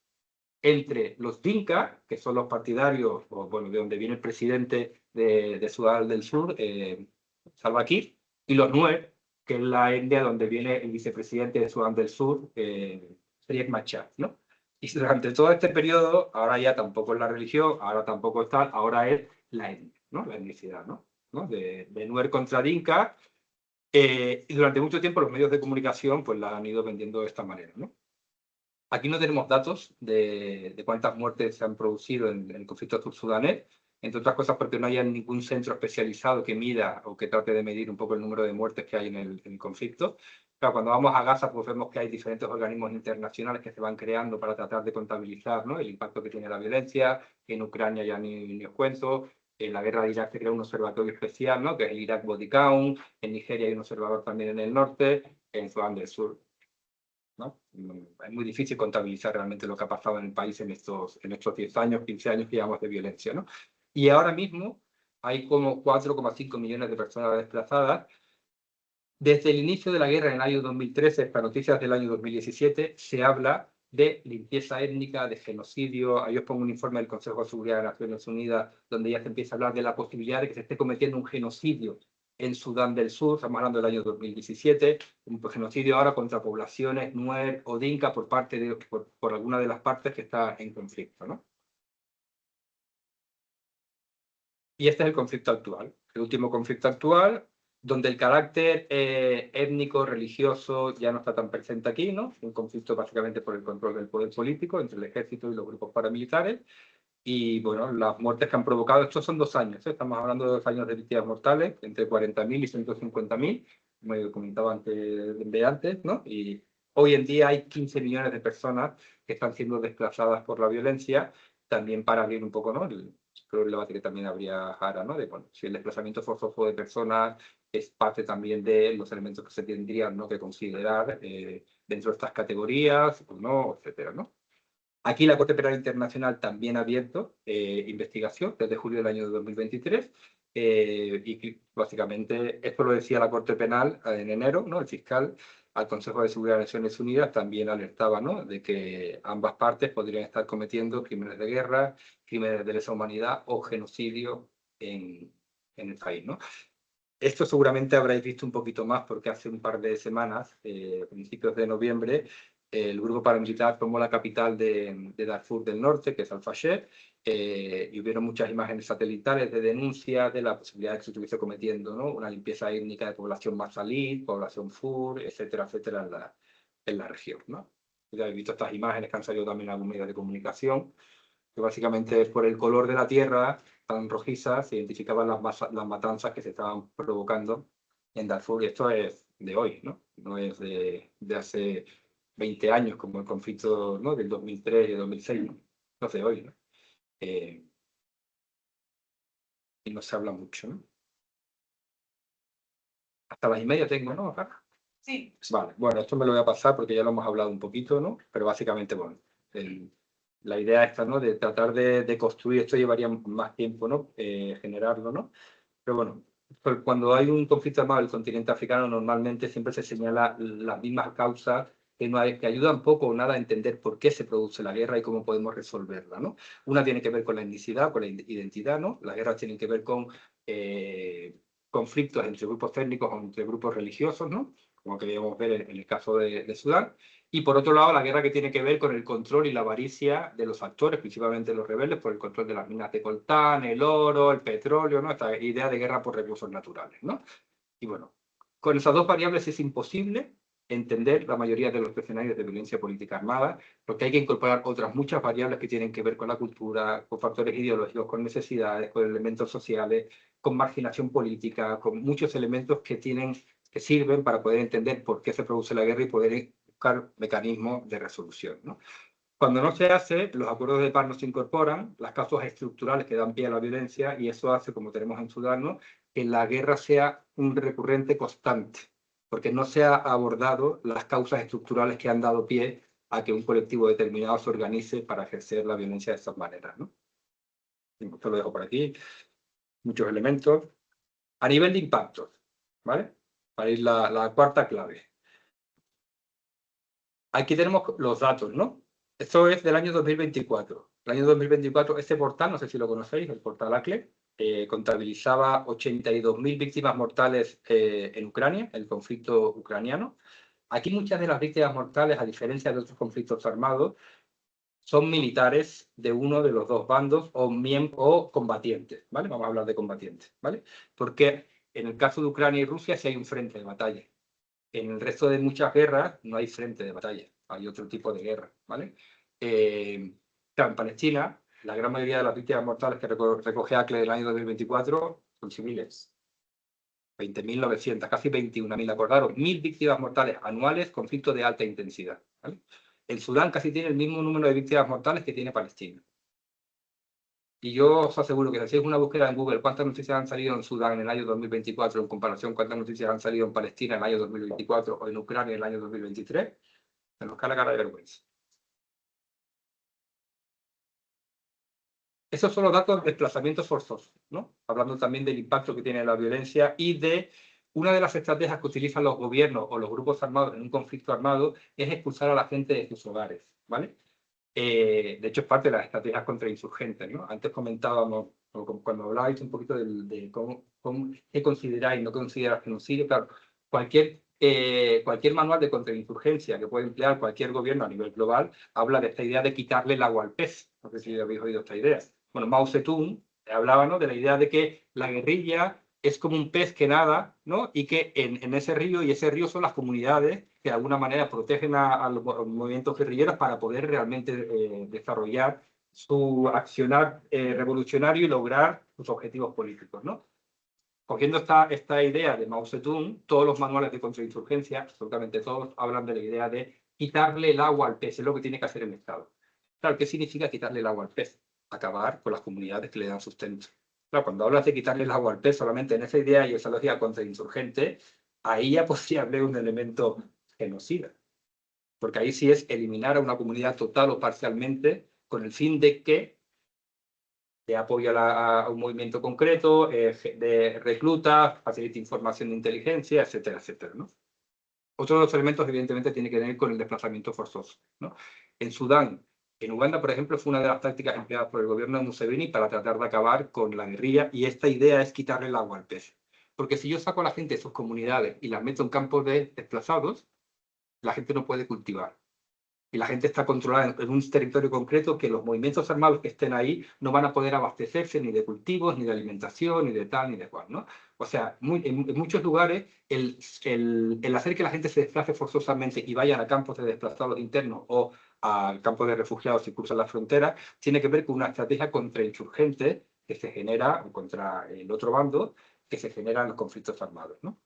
entre los Dinka, que son los partidarios, o bueno, de donde viene el presidente de Sudán del Sur, Salva Kiir, y los Nuer, que es la etnia donde viene el vicepresidente de Sudán del Sur, Riek Machar, ¿no? Y durante todo este periodo, ahora ya tampoco es la religión, ahora tampoco es tal, ahora es la etnia, ¿no? La etnicidad, ¿no? De Nuer contra Dinka, y durante mucho tiempo los medios de comunicación pues la han ido vendiendo de esta manera, ¿no? Aquí no tenemos datos de cuántas muertes se han producido en el conflicto sur-sudanés, entre otras cosas porque no hay ningún centro especializado que mida o que trate de medir un poco el número de muertes que hay en el conflicto. Claro, cuando vamos a Gaza, pues vemos que hay diferentes organismos internacionales que se van creando para tratar de contabilizar, ¿no?, el impacto que tiene la violencia. En Ucrania ya ni os cuento. En la guerra de Irak se crea un observatorio especial, ¿no?, que es el Iraq Body Count. En Nigeria hay un observador también en el norte. En Sudán del Sur, ¿no? Es muy difícil contabilizar realmente lo que ha pasado en el país en estos 10 años, 15 años que llevamos de violencia, ¿no? Y ahora mismo hay como 4,5 millones de personas desplazadas. Desde el inicio de la guerra en el año 2013, hasta noticias del año 2017, se habla de limpieza étnica, de genocidio. Ahí os pongo un informe del Consejo de Seguridad de Naciones Unidas, donde ya se empieza a hablar de la posibilidad de que se esté cometiendo un genocidio en Sudán del Sur. Estamos hablando del año 2017, un genocidio ahora contra poblaciones Nuer o Dinka por alguna de las partes que está en conflicto, ¿no? Y este es el conflicto actual, el último conflicto actual, donde el carácter étnico, religioso, ya no está tan presente aquí, ¿no? Un conflicto básicamente por el control del poder político entre el ejército y los grupos paramilitares. Y bueno, las muertes que han provocado, estos son 2 años, ¿eh? Estamos hablando de 2 años de víctimas mortales, entre 40.000 y 150.000, como he comentado antes, ¿no? Y hoy en día hay 15 millones de personas que están siendo desplazadas por la violencia, también para abrir un poco, ¿no?, el debate que también habría Jara, ¿no?, de, bueno, si el desplazamiento forzoso de personas es parte también de los elementos que se tendrían, ¿no?, que considerar dentro de estas categorías, o no, etcétera, ¿no? Aquí la Corte Penal Internacional también ha abierto investigación desde julio del año 2023, y básicamente esto lo decía la Corte Penal en enero, ¿no? El fiscal al Consejo de Seguridad de Naciones Unidas también alertaba, ¿no?, de que ambas partes podrían estar cometiendo crímenes de guerra, crímenes de lesa humanidad o genocidio en el país, ¿no? Esto seguramente habréis visto un poquito más porque hace un par de semanas, principios de noviembre, el grupo paramilitar tomó la capital de Darfur del Norte, que es Al-Fasher, y hubieron muchas imágenes satelitales de denuncias de la posibilidad de que se estuviese cometiendo, ¿no?, una limpieza étnica de población masalí, población fur, etcétera, etcétera, en la región, ¿no? Ya habéis visto estas imágenes que han salido también en algún medio de comunicación, que básicamente es por el color de la tierra, tan rojiza, se identificaban las matanzas que se estaban provocando en Darfur. Y esto es de hoy, ¿no? No es de hace 20 años, como el conflicto, ¿no?, del 2003 y del 2006, ¿no? No es de hoy, ¿no? Y no se habla mucho, ¿no? Hasta las 1:30 tengo, ¿no? Acá. Sí. Vale, bueno, esto me lo voy a pasar porque ya lo hemos hablado un poquito, ¿no? Pero básicamente, bueno, la idea esta, ¿no?, de tratar de construir, esto llevaría más tiempo, ¿no?, generarlo, ¿no? Pero bueno, cuando hay un conflicto armado en el continente africano, normalmente siempre se señala las mismas causas que ayudan poco o nada a entender por qué se produce la guerra y cómo podemos resolverla, ¿no? Una tiene que ver con la etnicidad, con la identidad, ¿no? Las guerras tienen que ver con conflictos entre grupos étnicos o entre grupos religiosos, ¿no?, como queríamos ver en el caso de Sudán. Y por otro lado, la guerra que tiene que ver con el control y la avaricia de los actores, principalmente los rebeldes, por el control de las minas de coltán, el oro, el petróleo, ¿no? Esta idea de guerra por recursos naturales, ¿no? Y bueno, con esas dos variables es imposible entender la mayoría de los escenarios de violencia política armada, porque hay que incorporar otras muchas variables que tienen que ver con la cultura, con factores ideológicos, con necesidades, con elementos sociales, con marginación política, con muchos elementos que sirven para poder entender por qué se produce la guerra y poder buscar mecanismos de resolución, ¿no? Cuando no se hace, los acuerdos de paz no se incorporan, las causas estructurales que dan pie a la violencia, y eso hace, como tenemos en Sudán, ¿no?, que la guerra sea un recurrente constante, porque no se ha abordado las causas estructurales que han dado pie a que un colectivo determinado se organice para ejercer la violencia de estas maneras, ¿no? Esto lo dejo por aquí. Muchos elementos. A nivel de impactos, ¿vale? Para ir la cuarta clave. Aquí tenemos los datos, ¿no? Esto es del año 2024. El año 2024, este portal, no sé si lo conocéis, el portal ACLE, contabilizaba 82.000 víctimas mortales en Ucrania, el conflicto ucraniano. Aquí muchas de las víctimas mortales, a diferencia de otros conflictos armados, son militares de uno de los dos bandos o combatientes, ¿vale? Vamos a hablar de combatientes, ¿vale? Porque en el caso de Ucrania y Rusia sí hay un frente de batalla. En el resto de muchas guerras no hay frente de batalla, hay otro tipo de guerra, ¿vale? Claro, en Palestina, la gran mayoría de las víctimas mortales que recoge ACLE del año 2024 son civiles. 20.900, casi 21.000, acordaros, 1.000 víctimas mortales anuales, conflicto de alta intensidad, ¿vale? El Sudán casi tiene el mismo número de víctimas mortales que tiene Palestina. Y yo os aseguro que si hacéis una búsqueda en Google, ¿cuántas noticias han salido en Sudán en el año 2024 en comparación cuántas noticias han salido en Palestina en el año 2024 o en Ucrania en el año 2023? Se nos cae la cara de vergüenza. Esos son los datos de desplazamientos forzosos, ¿no? Hablando también del impacto que tiene la violencia y de una de las estrategias que utilizan los gobiernos o los grupos armados en un conflicto armado es expulsar a la gente de sus hogares, ¿vale? De hecho, es parte de las estrategias contrainsurgentes, ¿no? Antes comentábamos, cuando hablabais un poquito de qué consideráis, no consideráis genocidio, claro, cualquier manual de contrainsurgencia que puede emplear cualquier gobierno a nivel global habla de esta idea de quitarle el agua al pez. No sé si habéis oído esta idea. Bueno, Mao Zedong hablaba, ¿no?, de la idea de que la guerrilla es como un pez que nada, ¿no?, y que en ese río, y ese río son las comunidades que de alguna manera protegen a los movimientos guerrilleros para poder realmente desarrollar su accionar revolucionario y lograr sus objetivos políticos, ¿no? Cogiendo esta idea de Mao Zedong, todos los manuales de contrainsurgencia, absolutamente todos, hablan de la idea de quitarle el agua al pez, es lo que tiene que hacer el Estado. Claro, ¿qué significa quitarle el agua al pez? Acabar con las comunidades que le dan sustento. Claro, cuando hablas de quitarle el agua al pez solamente en esa idea y esa lógica contrainsurgente, ahí ya podría haber un elemento genocida. Porque ahí sí es eliminar a una comunidad total o parcialmente con el fin de que de apoyo a un movimiento concreto, de recluta, facilita información de inteligencia, etcétera, etcétera, ¿no? Otro de los elementos, evidentemente, tiene que ver con el desplazamiento forzoso, ¿no? En Sudán, en Uganda, por ejemplo, fue una de las tácticas empleadas por el gobierno de Museveni para tratar de acabar con la guerrilla, y esta idea es quitarle el agua al pez. Porque si yo saco a la gente de sus comunidades y las meto en campos de desplazados, la gente no puede cultivar. y la gente está controlada en un territorio concreto, que los movimientos armados que estén ahí no van a poder abastecerse ni de cultivos, ni de alimentación, ni de tal, ni de cual, ¿no? O sea, en muchos lugares el hacer que la gente se desplace forzosamente y vayan a campos de desplazados internos o a campos de refugiados si cruzan la frontera, tiene que ver con una estrategia contrainsurgente que se genera, o contra el otro bando, que se generan los conflictos armados, ¿no?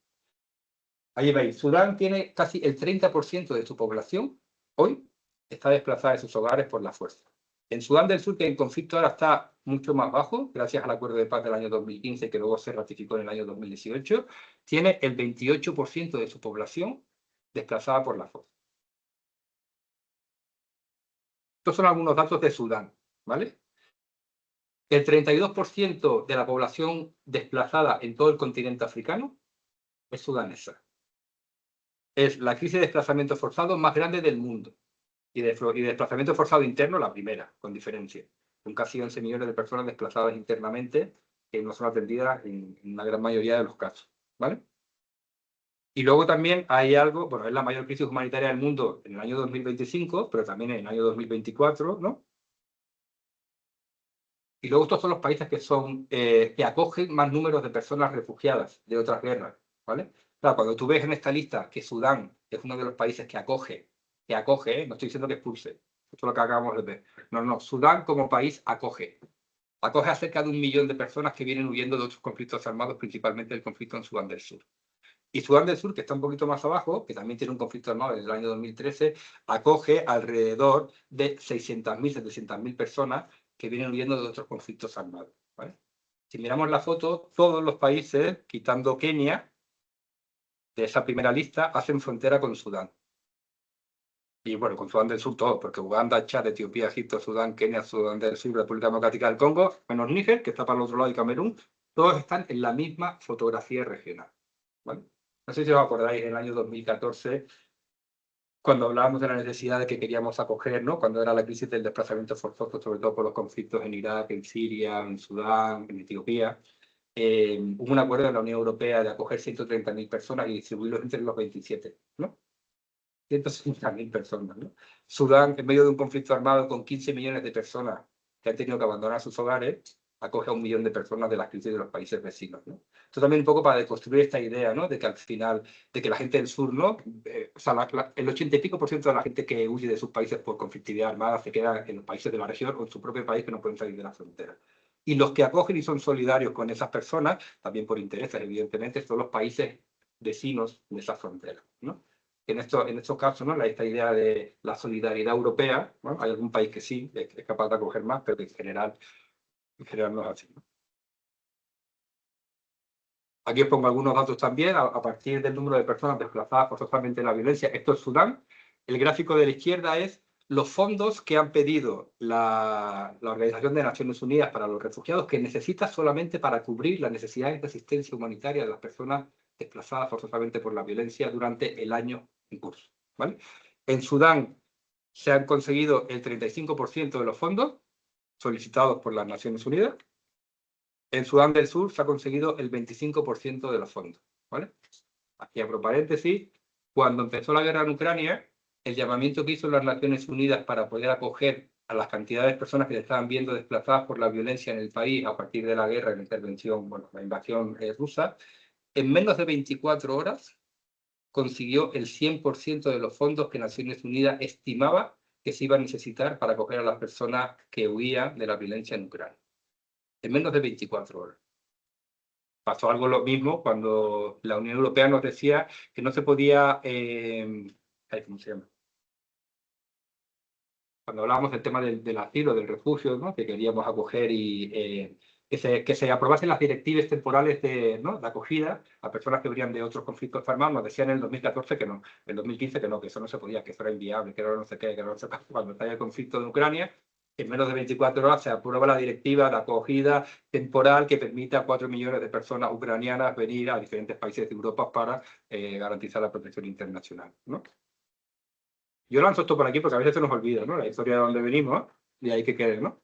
Ahí veis, Sudán tiene casi el 30% de su población hoy está desplazada de sus hogares por la fuerza. En Sudán del Sur, que el conflicto ahora está mucho más bajo, gracias al acuerdo de paz del año 2015, que luego se ratificó en el año 2018, tiene el 28% de su población desplazada por la fuerza. Estos son algunos datos de Sudán, ¿vale? El 32% de la población desplazada en todo el continente africano es sudanesa. Es la crisis de desplazamiento forzado más grande del mundo. Y de desplazamiento forzado interno, la primera, con diferencia. Con casi 11 millones de personas desplazadas internamente que no son atendidas en una gran mayoría de los casos, ¿vale? Y luego también hay algo, bueno, es la mayor crisis humanitaria del mundo en el año 2025, pero también en el año 2024, ¿no? Y luego estos son los países que acogen más números de personas refugiadas de otras guerras, ¿vale? Claro, cuando tú ves en esta lista que Sudán es uno de los países que acoge, no estoy diciendo que expulse, esto es lo que acabamos de ver. No, Sudán como país acoge a cerca de 1 millón de personas que vienen huyendo de otros conflictos armados, principalmente el conflicto en Sudán del Sur. Y Sudán del Sur, que está un poquito más abajo, que también tiene un conflicto armado desde el año 2013, acoge alrededor de 600.000, 700.000 personas que vienen huyendo de otros conflictos armados, ¿vale? Si miramos la foto, todos los países, quitando Kenia, de esa primera lista, hacen frontera con Sudán. Y bueno, con Sudán del Sur todo, porque Uganda, Chad, Etiopía, Egipto, Sudán, Kenia, Sudán del Sur, República Democrática del Congo, menos Níger, que está para el otro lado, y Camerún, todos están en la misma fotografía regional, ¿vale? No sé si os acordáis, en el año 2014, cuando hablábamos de la necesidad de que queríamos acoger, ¿no? Cuando era la crisis del desplazamiento forzoso, sobre todo por los conflictos en Irak, en Siria, en Sudán, en Etiopía, hubo un acuerdo en la Unión Europea de acoger 130.000 personas y distribuirlos entre los 27, ¿no? 160.000 personas, ¿no? Sudán, en medio de un conflicto armado con 15 millones de personas que han tenido que abandonar sus hogares, acoge a 1 millón de personas de las crisis de los países vecinos, ¿no? Esto también un poco para deconstruir esta idea, ¿no? De que al final, de que la gente del sur, ¿no? O sea, el 80 y pico por ciento de la gente que huye de sus países por conflictividad armada se queda en los países de la región o en su propio país, que no pueden salir de la frontera. Y los que acogen y son solidarios con esas personas, también por intereses, evidentemente, son los países vecinos de esas fronteras, ¿no? En estos casos, ¿no? Esta idea de la solidaridad europea, ¿no? Hay algún país que sí es capaz de acoger más, pero que en general no es así, ¿no? Aquí os pongo algunos datos también, a partir del número de personas desplazadas forzosamente en la violencia. Esto es Sudán. El gráfico de la izquierda es los fondos que han pedido la Organización de Naciones Unidas para los Refugiados, que necesita solamente para cubrir las necesidades de asistencia humanitaria de las personas desplazadas forzosamente por la violencia durante el año en curso, ¿vale? En Sudán se han conseguido el 35% de los fondos solicitados por las Naciones Unidas. En Sudán del Sur se ha conseguido el 25% de los fondos, ¿vale? Aquí abro paréntesis. Cuando empezó la guerra en Ucrania, el llamamiento que hizo las Naciones Unidas para poder acoger a las cantidades de personas que se estaban viendo desplazadas por la violencia en el país a partir de la guerra, la intervención, bueno, la invasión rusa, en menos de 24 horas consiguió el 100% de los fondos que Naciones Unidas estimaba que se iba a necesitar para acoger a las personas que huían de la violencia en Ucrania. En menos de 24 horas. Pasó algo lo mismo cuando la Unión Europea nos decía que no se podía... ¿cómo se llama? Cuando hablábamos del tema del asilo, del refugio, ¿no? Que queríamos acoger y que se aprobasen las directivas temporales ¿no? de acogida a personas que venían de otros conflictos armados, nos decían en el 2014 que no, en el 2015 que no, que eso no se podía, que eso era inviable, que era no sé qué, que no sé qué. Cuando estalla el conflicto de Ucrania, en menos de 24 horas se aprueba la directiva de acogida temporal que permite a 4 millones de personas ucranianas venir a diferentes países de Europa para garantizar la protección internacional, ¿no? Yo lanzo esto por aquí porque a veces se nos olvida, ¿no? La historia de dónde venimos y hay que querer, ¿no?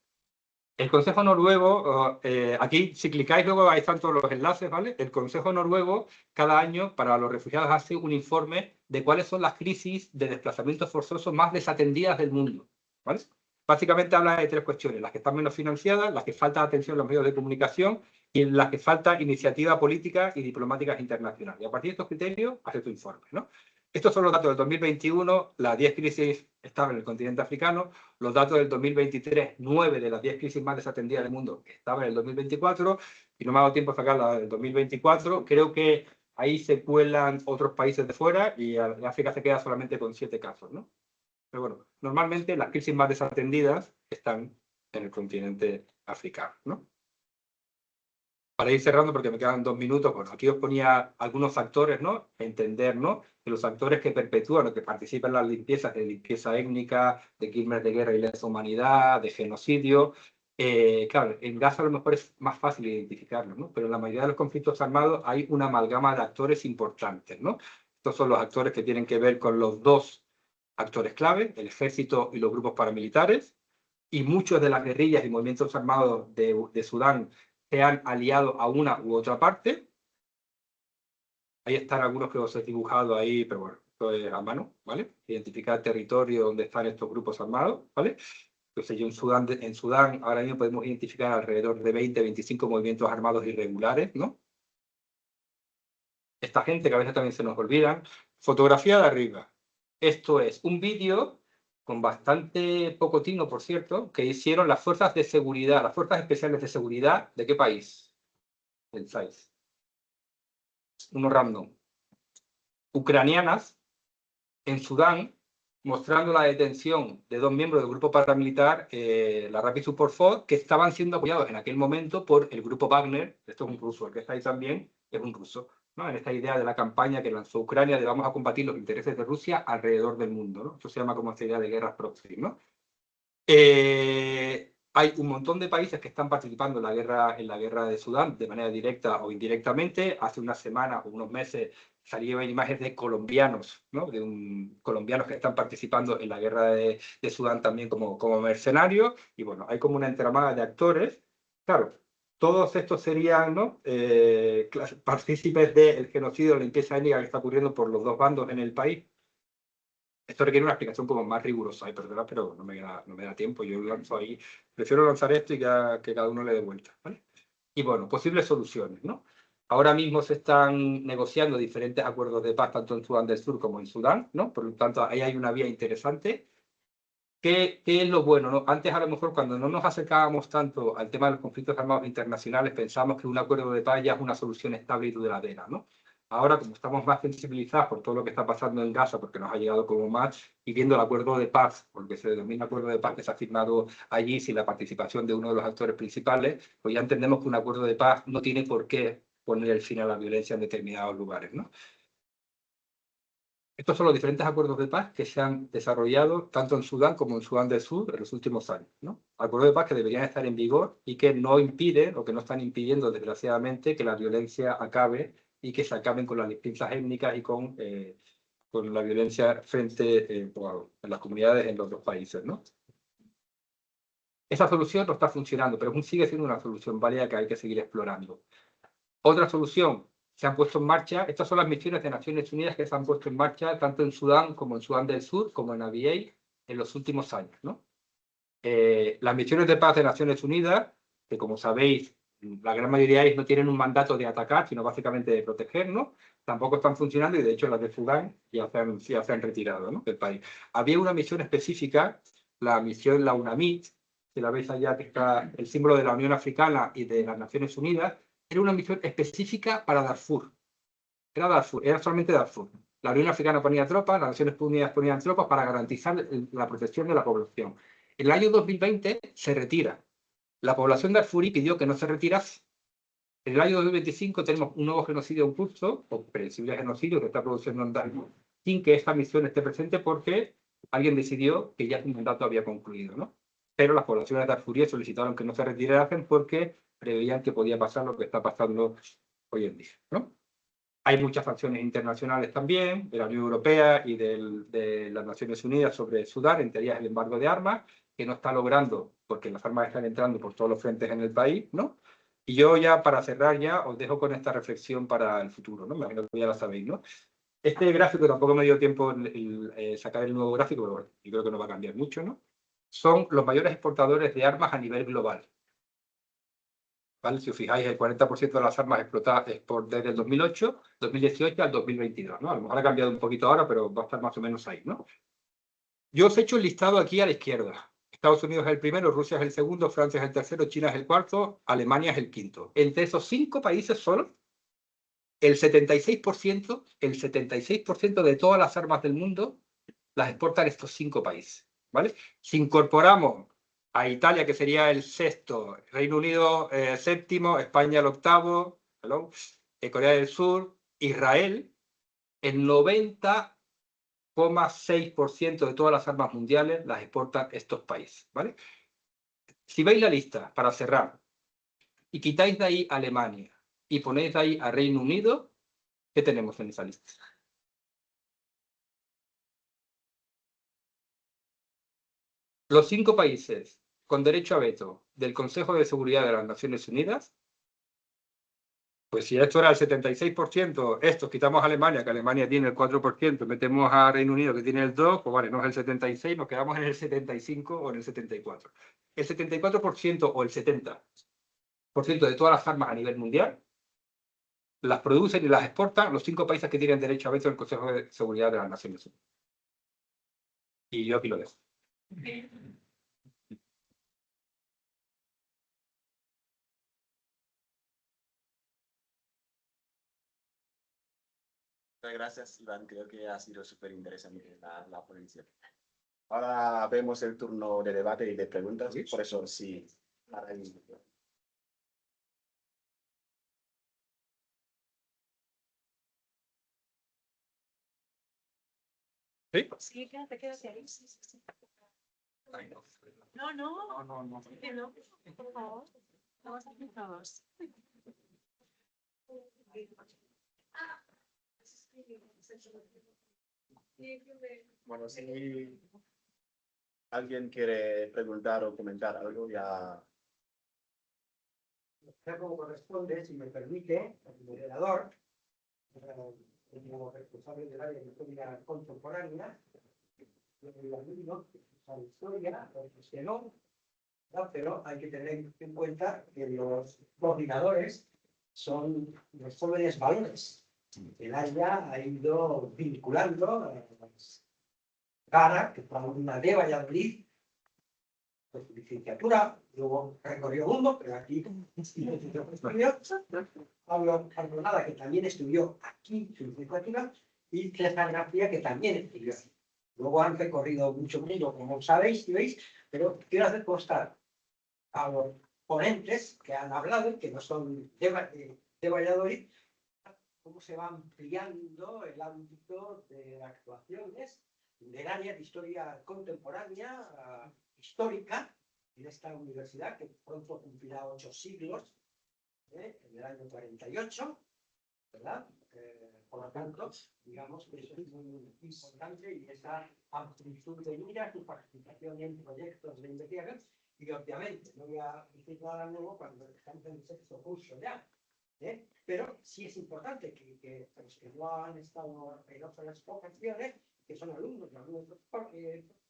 El Consejo Noruego, aquí si clicáis luego ahí están todos los enlaces, ¿vale? El Consejo Noruego cada año para los refugiados hace un informe de cuáles son las crisis de desplazamiento forzoso más desatendidas del mundo, ¿vale? Básicamente habla de tres cuestiones, las que están menos financiadas, las que falta atención en los medios de comunicación y en las que falta iniciativa política y diplomáticas internacionales. Y a partir de estos criterios hace tu informe, ¿no? Estos son los datos del 2021, las 10 crisis estaban en el continente africano, los datos del 2023, 9 de las 10 crisis más desatendidas del mundo estaban en el 2024, y no me ha dado tiempo a sacar la del 2024. Creo que ahí se cuelan otros países de fuera y África se queda solamente con 7 casos, ¿no? Pero bueno, normalmente las crisis más desatendidas están en el continente africano, ¿no? Para ir cerrando, porque me quedan 2 minutos, bueno, aquí os ponía algunos factores, ¿no? Entender, ¿no? Que los actores que perpetúan o que participan en las limpiezas, de limpieza étnica, de crímenes de guerra y lesa humanidad, de genocidio, claro, en Gaza a lo mejor es más fácil identificarlos, ¿no? Pero en la mayoría de los conflictos armados hay una amalgama de actores importantes, ¿no? Estos son los actores que tienen que ver con los dos actores clave, el ejército y los grupos paramilitares, y muchos de las guerrillas y movimientos armados de Sudán se han aliado a una u otra parte. Ahí están algunos que os he dibujado ahí, pero bueno, esto es a mano, ¿vale? Identificar territorio donde están estos grupos armados, ¿vale? Entonces yo en Sudán ahora mismo podemos identificar alrededor de 20, 25 movimientos armados irregulares, ¿no? Esta gente que a veces también se nos olvidan. Fotografía de arriba. Esto es un vídeo con bastante poco tino, por cierto, que hicieron las fuerzas de seguridad, las fuerzas especiales de seguridad, ¿de qué país? Pensáis. Uno random. Ucranianas en Sudán, mostrando la detención de 2 miembros del grupo paramilitar, la Rapid Support Force, que estaban siendo apoyados en aquel momento por el grupo Wagner. Esto es un ruso, el que está ahí también es un ruso, ¿no? En esta idea de la campaña que lanzó Ucrania de vamos a combatir los intereses de Rusia alrededor del mundo, ¿no? Esto se llama como esta idea de guerras proxy, ¿no? Hay un montón de países que están participando en la guerra de Sudán de manera directa o indirectamente. Hace unas semanas o unos meses salieron imágenes de colombianos, ¿no? Colombianos que están participando en la guerra de Sudán también como mercenarios. Y bueno, hay como una entramada de actores. Claro, todos estos serían, ¿no? Partícipes del genocidio, la limpieza étnica que está ocurriendo por los dos bandos en el país. Esto requiere una explicación como más rigurosa, perdona, pero no me da tiempo. Yo lanzo ahí, prefiero lanzar esto y que cada uno le dé vuelta, ¿vale? Y bueno, posibles soluciones, ¿no? Ahora mismo se están negociando diferentes acuerdos de paz, tanto en Sudán del Sur como en Sudán, ¿no? Por lo tanto, ahí hay una vía interesante. ¿Qué es lo bueno, no? Antes, a lo mejor, cuando no nos acercábamos tanto al tema de los conflictos armados internacionales, pensábamos que un acuerdo de paz ya es una solución estable y duradera, ¿no? Ahora, como estamos más sensibilizados por todo lo que está pasando en Gaza, porque nos ha llegado como más, y viendo el acuerdo de paz, porque se denomina acuerdo de paz que se ha firmado allí sin la participación de uno de los actores principales, pues ya entendemos que un acuerdo de paz no tiene por qué poner el fin a la violencia en determinados lugares, ¿no? Estos son los diferentes acuerdos de paz que se han desarrollado tanto en Sudán como en Sudán del Sur en los últimos años, ¿no? Acuerdos de paz que deberían estar en vigor y que no impiden o que no están impidiendo, desgraciadamente, que la violencia acabe y que se acaben con las limpiezas étnicas y con la violencia frente en las comunidades en los dos países, ¿no? Esa solución no está funcionando, pero sigue siendo una solución válida que hay que seguir explorando. Otra solución se han puesto en marcha, estas son las misiones de Naciones Unidas que se han puesto en marcha tanto en Sudán como en Sudán del Sur, como en Abyei, en los últimos años, ¿no? Las misiones de paz de Naciones Unidas, que como sabéis, la gran mayoría de ellas no tienen un mandato de atacar, sino básicamente de protegernos, tampoco están funcionando y de hecho las de Sudán ya se han retirado, ¿no? Del país. Había una misión específica, la misión, la UNAMID, que la veis allá, que está el símbolo de la Unión Africana y de las Naciones Unidas, era una misión específica para Darfur. Era Darfur, era solamente Darfur. La Unión Africana ponía tropas, las Naciones Unidas ponían tropas para garantizar la protección de la población. En el año 2020 se retira. La población darfurí pidió que no se retirase. En el año 2025 tenemos un nuevo genocidio en curso, o previsible genocidio que está produciendo en Darfur, sin que esta misión esté presente porque alguien decidió que ya su mandato había concluido, ¿no? Pero las poblaciones darfuríes solicitaron que no se retirasen porque preveían que podía pasar lo que está pasando hoy en día, ¿no? Hay muchas sanciones internacionales también, de la Unión Europea y de las Naciones Unidas sobre Sudán, entre ellas el embargo de armas, que no está logrando, porque las armas están entrando por todos los frentes en el país, ¿no? Y yo ya, para cerrar ya, os dejo con esta reflexión para el futuro, ¿no? Me imagino que ya la sabéis, ¿no? Este gráfico tampoco me dio tiempo sacar el nuevo gráfico, pero bueno, yo creo que no va a cambiar mucho, ¿no? Son los mayores exportadores de armas a nivel global. ¿Vale? Si os fijáis, el 40% de las armas explotadas es desde el 2008, 2018 al 2022, ¿no? A lo mejor ha cambiado un poquito ahora, pero va a estar más o menos ahí, ¿no? Yo os he hecho el listado aquí a la izquierda. Estados Unidos es el primero, Rusia es el segundo, Francia es el tercero, China es el cuarto, Alemania es el quinto. Entre esos 5 países solo, el 76% de todas las armas del mundo las exportan estos 5 países, ¿vale? Si incorporamos a Italia, que sería el sexto, Reino Unido séptimo, España el octavo, Corea del Sur, Israel, el 90,6% de todas las armas mundiales las exportan estos países, ¿vale? Si veis la lista, para cerrar, y quitáis de ahí a Alemania y ponéis de ahí a Reino Unido, ¿qué tenemos en esa lista? Los 5 países con derecho a veto del Consejo de Seguridad de las Naciones Unidas, pues si esto era el 76%, estos quitamos a Alemania, que Alemania tiene el 4%, metemos a Reino Unido, que tiene el 2%, pues vale, no es el 76%, nos quedamos en el 75% o en el 74%. El 74% o el 70% de todas las armas a nivel mundial las producen y las exportan los 5 países que tienen derecho a veto del Consejo de Seguridad de las Naciones Unidas. Y yo aquí lo dejo. Muchas gracias, Iván. Creo que ha sido súper interesante la ponencia. Ahora vemos el turno de debate y de preguntas. ¿Sí? Por eso, sí. Ahora mismo. ¿Sí? Sí, quédate ahí. Sí, sí, sí. Ay, no. No, no. No. Que no, por favor. Vamos a hacer todos. Bueno, si alguien quiere preguntar o comentar algo, ya. Como corresponde, si me permite, el moderador, como responsable del área de historia contemporánea, el alumno, la historia, pues que no, pero hay que tener en cuenta que los coordinadores son los jóvenes valores. El área ha ido vinculando a Cara, que fue una de Valladolid, pues licenciatura, luego recorrió el mundo, pero aquí Pablo Nada, que también estudió aquí su licenciatura, y César García, que también estudió aquí. Luego han recorrido mucho mundo, como sabéis y veis, pero quiero hacer constar a los ponentes que han hablado, que no son de Valladolid, cómo se va ampliando el ámbito de actuaciones del área de historia contemporánea, histórica, en esta universidad, que pronto cumplirá 8 siglos, en el año 48, ¿verdad? Por lo tanto, digamos que eso es muy importante, y esa amplitud de miras, su participación en proyectos de investigación, y obviamente no voy a decir nada nuevo cuando estamos en el sexto curso ya, pero sí es importante que los que no han estado en otras ocasiones, que son alumnos de algunos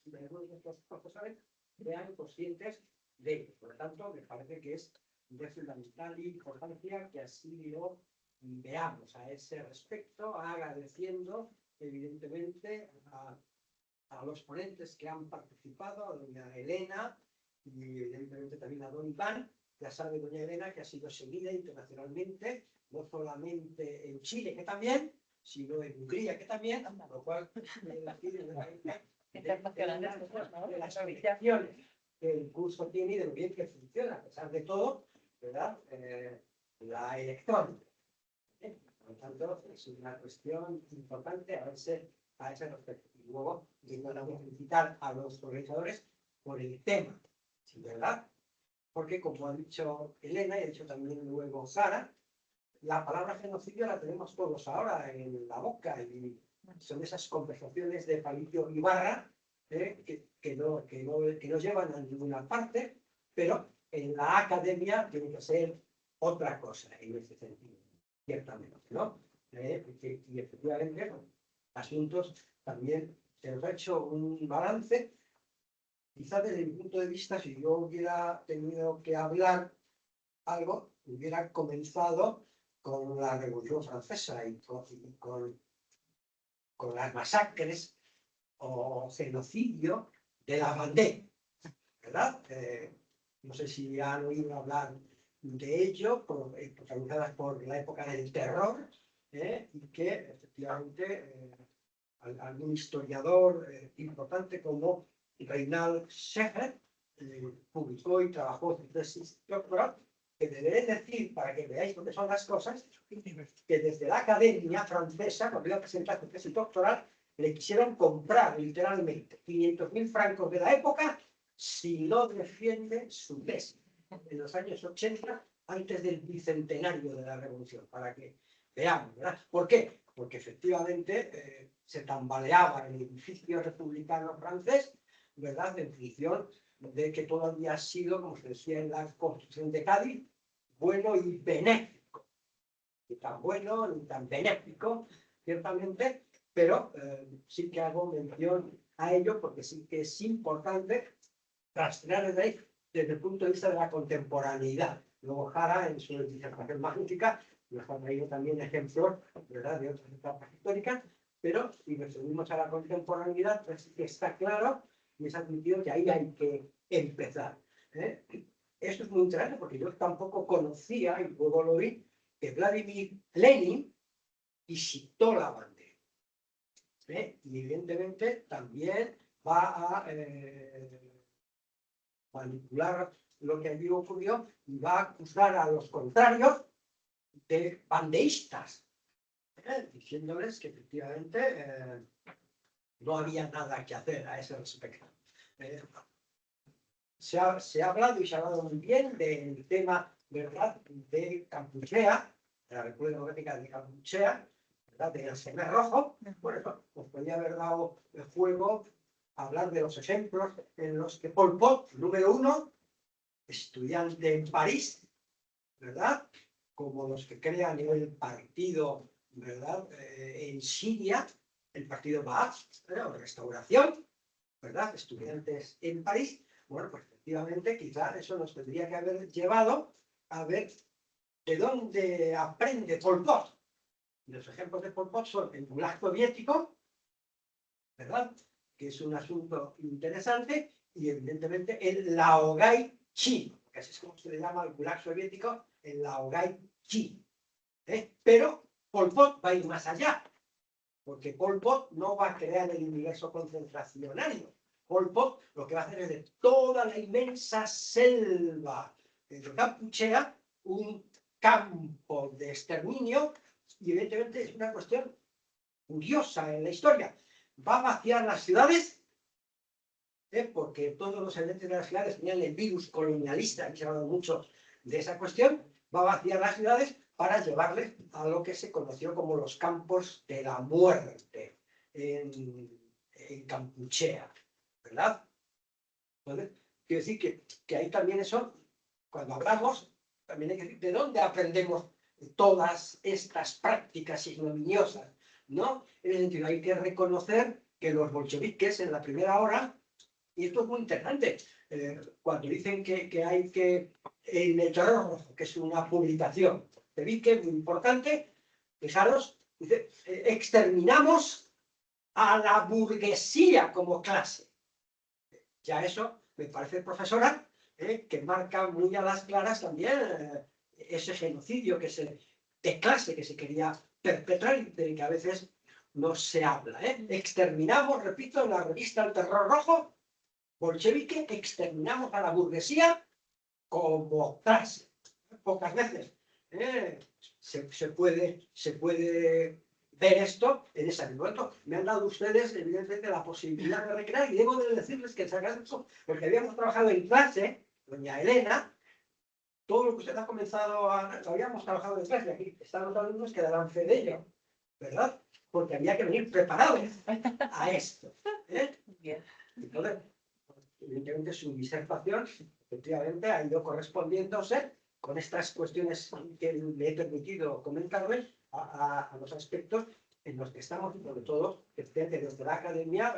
de nuestros profesores, sean conscientes de ello. Por lo tanto, me parece que es de fundamental importancia que así lo veamos a ese respecto, agradeciendo evidentemente a los ponentes que han participado, a doña Elena y evidentemente también a don Iván. Ya sabe doña Elena que ha sido seguida internacionalmente, no solamente en Chile, que también, sino en Hungría, que también, lo cual de las aplicaciones que el curso tiene y de lo bien que funciona, a pesar de todo, ¿verdad? La electrónica. Por lo tanto, es una cuestión importante a ese respecto. Y luego, quiero felicitar a los organizadores por el tema, ¿verdad? Porque, como ha dicho Elena y ha dicho también luego Sara, la palabra genocidio la tenemos todos ahora en la boca, y son esas conversaciones de Palicio Ibarra que no llevan a ninguna parte, pero en la academia tiene que ser otra cosa en ese sentido, ciertamente, ¿no? Y efectivamente, asuntos también se nos ha hecho un balance. Quizás desde mi punto de vista, si yo hubiera tenido que hablar algo, hubiera comenzado con la Revolución Francesa y con las masacres o genocidio de la Vendée, ¿verdad? No sé si han oído hablar de ello, protagonizadas por la época del terror, y que efectivamente algún historiador importante como Reinald Scherer publicó y trabajó su tesis doctoral, que deberé decir, para que veáis dónde son las cosas, que desde la Academia Francesa, cuando iba a presentar su tesis doctoral, le quisieron comprar literalmente 500.000 francos de la época si no defiende su tesis en los años 80, antes del bicentenario de la Revolución, para que veamos, ¿verdad? ¿Por qué? Porque efectivamente se tambaleaba el edificio republicano francés, ¿verdad? En función de que todo había sido, como se decía en la Constitución de Cádiz, bueno y benéfico. Ni tan bueno ni tan benéfico, ciertamente, pero sí que hago mención a ello porque sí que es importante rastrear desde el punto de vista de la contemporaneidad. Luego Jara, en su disertación magnífica, nos ha traído también ejemplos, ¿verdad?, de otras etapas históricas, pero si nos unimos a la contemporaneidad, pues sí que está claro y es admitido que ahí hay que empezar. Esto es muy interesante porque yo tampoco conocía, y luego lo vi, que Vladimir Lenin visitó la Vendée. Y evidentemente también va a manipular lo que allí ocurrió y va a acusar a los contrarios de bandeístas, diciéndoles que efectivamente no había nada que hacer a ese respecto. Se ha hablado y se ha hablado muy bien del tema, ¿verdad?, de Kampuchea, de la República Democrática de Kampuchea, ¿verdad?, del Khmer Rojo. Bueno, pues podría haber dado el juego a hablar de los ejemplos en los que Pol Pot, número 1, estudiante en París, ¿verdad?, como los que crean el partido, ¿verdad?, en Siria, el partido Ba'ath, o Restauración, ¿verdad?, estudiantes en París. Bueno, pues efectivamente, quizás eso nos tendría que haber llevado a ver de dónde aprende Pol Pot. Los ejemplos de Pol Pot son el Gulag soviético, ¿verdad?, que es un asunto interesante, y evidentemente el Laogai chino, que así es como se le llama al Gulag soviético, el Laogai chino. Pero Pol Pot va a ir más allá, porque Pol Pot no va a crear el universo concentracionario. Pol Pot lo que va a hacer es de toda la inmensa selva de Kampuchea un campo de exterminio, y evidentemente es una cuestión curiosa en la historia. Va a vaciar las ciudades, porque todos los elementos de las ciudades tenían el virus colonialista, aquí se ha hablado mucho de esa cuestión. Va a vaciar las ciudades para llevarles a lo que se conoció como los campos de la muerte en Kampuchea, ¿verdad? Entonces, quiero decir que ahí también eso, cuando hablamos, también hay que decir de dónde aprendemos todas estas prácticas ignominiosas, ¿no? En el sentido, hay que reconocer que los bolcheviques en la primera hora, y esto es muy interesante, cuando dicen que hay que, en el Terror Rojo, que es una publicación bolchevique muy importante, fijaros, dice, exterminamos a la burguesía como clase. Ya eso me parece, profesora, que marca muy a las claras también ese genocidio de clase que se quería perpetrar y del que a veces no se habla. Exterminamos, repito, en la revista El Terror Rojo bolchevique, exterminamos a la burguesía como clase. Pocas veces se puede ver esto en ese momento. Me han dado ustedes, evidentemente, la posibilidad de recrear, y debo de decirles que se haga eso, porque habíamos trabajado en clase, doña Elena, todo lo que usted ha comenzado lo habíamos trabajado en clase, aquí están los alumnos que darán fe de ello, ¿verdad? Porque había que venir preparados a esto. Entonces, evidentemente su disertación efectivamente ha ido correspondiéndose con estas cuestiones que le he permitido comentarles a los aspectos en los que estamos, y sobre todo, desde la academia,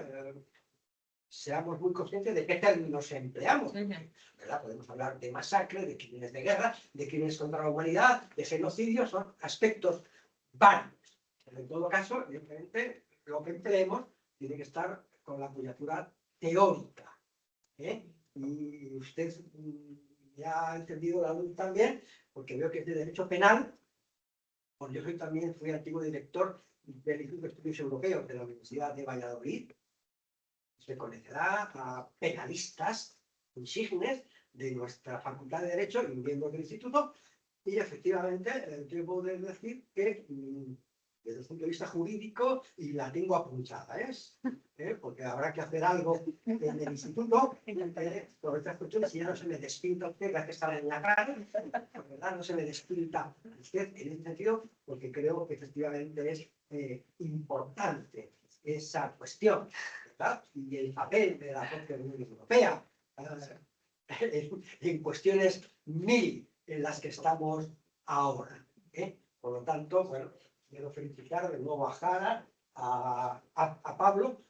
seamos muy conscientes de qué términos empleamos. ¿Verdad? Podemos hablar de masacre, de crímenes de guerra, de crímenes contra la humanidad, de genocidio, son aspectos varios. Pero en todo caso, evidentemente, lo que empleemos tiene que estar con la apoyatura teórica. Y usted ya ha entendido la luz también, porque veo que es de Derecho Penal. Pues yo también fui antiguo director del Instituto de Estudios Europeos de la Universidad de Valladolid. Se conocerá a penalistas insignes de nuestra Facultad de Derecho y miembros del Instituto, y efectivamente debo de decir que desde el punto de vista jurídico y la tengo apuntada, porque habrá que hacer algo en el Instituto sobre estas cuestiones, y ya no se me despinta usted, que está en la cara, ¿verdad? No se me despinta usted en ese sentido, porque creo que efectivamente es importante esa cuestión, ¿verdad? Y el papel de la propia Unión Europea en cuestiones mil en las que estamos ahora. Por lo tanto, bueno, quiero felicitar de nuevo a Jara, a Pablo,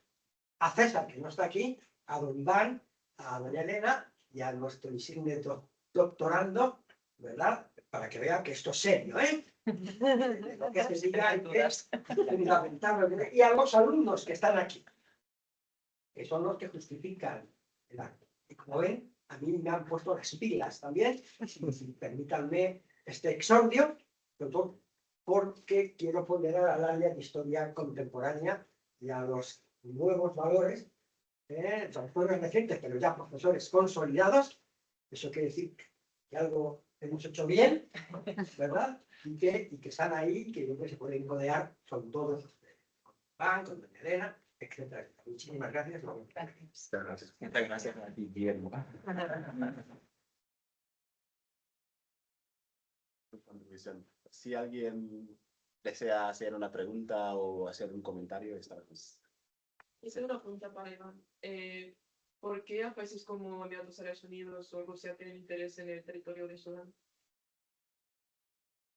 a César, que no está aquí, a don Iván, a doña Elena y a nuestro insigne doctorando, ¿verdad? Para que vean que esto es serio, Lo que se diga es fundamental. Y a los alumnos que están aquí, que son los que justifican el acto. Y como ven, a mí me han puesto las pilas también, permítanme este exordio, porque quiero ponderar al área de historia contemporánea y a los nuevos valores, profesores recientes, pero ya profesores consolidados. Eso quiere decir que algo hemos hecho bien, ¿verdad? Y que están ahí, y que yo creo que se pueden codear con todos ustedes, con Iván, con doña Elena, etcétera. Muchísimas gracias. Gracias. Muchas gracias a ti, Guillermo. Si alguien desea hacer una pregunta o hacer un comentario, esta vez. Hice una pregunta para Iván. ¿Por qué a países como Emiratos Árabes Unidos o Rusia tienen interés en el territorio de Sudán?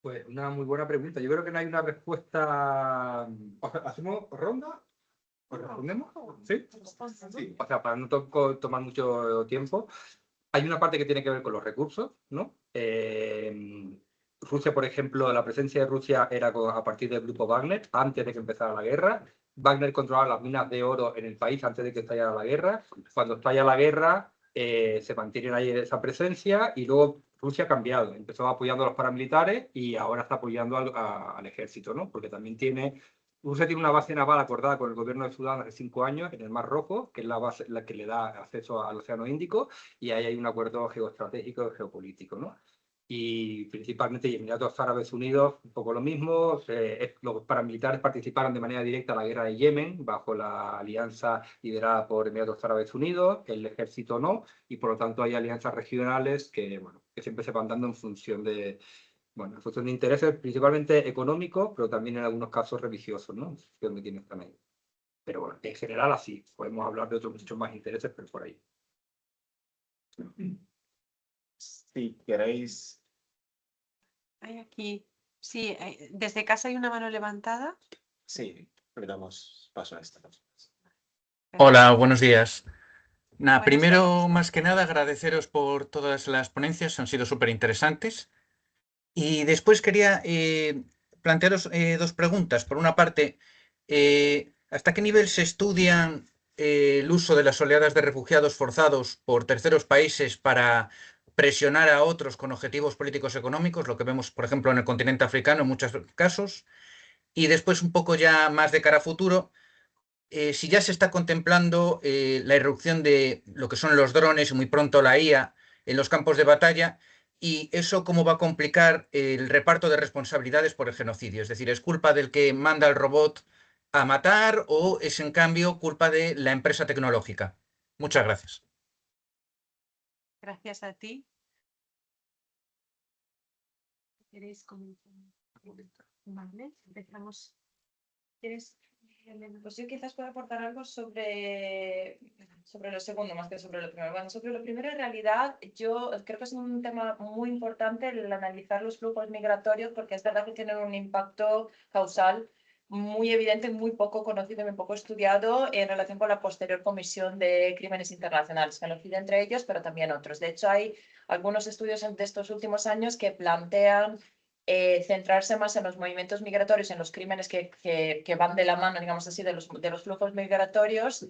Pues una muy buena pregunta. Yo creo que no hay una respuesta. ¿Hacemos ronda? ¿O respondemos? ¿Sí? Sí. O sea, para no tomar mucho tiempo, hay una parte que tiene que ver con los recursos, ¿no? Rusia, por ejemplo, la presencia de Rusia era a partir del grupo Wagner, antes de que empezara la guerra. Wagner controlaba las minas de oro en el país antes de que estallara la guerra. Cuando estalla la guerra, se mantiene ahí esa presencia, y luego Rusia ha cambiado. Empezó apoyando a los paramilitares y ahora está apoyando al ejército, ¿no? Porque también Rusia tiene una base naval acordada con el gobierno de Sudán hace 5 años en el Mar Rojo, que es la base la que le da acceso al Océano Índico, y ahí hay un acuerdo geoestratégico y geopolítico, ¿no? Y principalmente Emiratos Árabes Unidos, un poco lo mismo. Los paramilitares participaron de manera directa en la guerra de Yemen, bajo la alianza liderada por Emiratos Árabes Unidos, el ejército no, y por lo tanto hay alianzas regionales que, bueno, que siempre se van dando en función de intereses principalmente económicos, pero también en algunos casos religiosos, ¿no? En función de quiénes están ahí. Pero bueno, en general así. Podemos hablar de otros muchos más intereses, pero por ahí. Si queréis. Hay aquí, sí, desde casa hay una mano levantada. Sí, le damos paso a esta. Hola, buenos días. Nada, Buenos primero, días. más que nada, agradeceros por todas las ponencias, han sido súper interesantes. Y después quería plantearos 2 preguntas. Por una parte, ¿hasta qué nivel se estudian el uso de las oleadas de refugiados forzados por terceros países para presionar a otros con objetivos políticos económicos? Lo que vemos, por ejemplo, en el continente africano en muchos casos. Y después, un poco ya más de cara a futuro, si ya se está contemplando la irrupción de lo que son los drones y muy pronto la IA en los campos de batalla, y eso cómo va a complicar el reparto de responsabilidades por el genocidio. Es decir, ¿es culpa del que manda al robot a matar o es en cambio culpa de la empresa tecnológica? Muchas gracias. Gracias a ti. ¿Queréis comentar? Vale, empezamos. ¿Quieres? Pues yo quizás puedo aportar algo sobre lo segundo más que sobre lo primero. Bueno, sobre lo primero, en realidad, yo creo que es un tema muy importante el analizar los flujos migratorios, porque es verdad que tienen un impacto causal muy evidente, muy poco conocido, muy poco estudiado en relación con la posterior comisión de crímenes internacionales, genocidio entre ellos, pero también otros. De hecho, hay algunos estudios de estos últimos años que plantean centrarse más en los movimientos migratorios, en los crímenes que van de la mano, digamos así, de los flujos migratorios,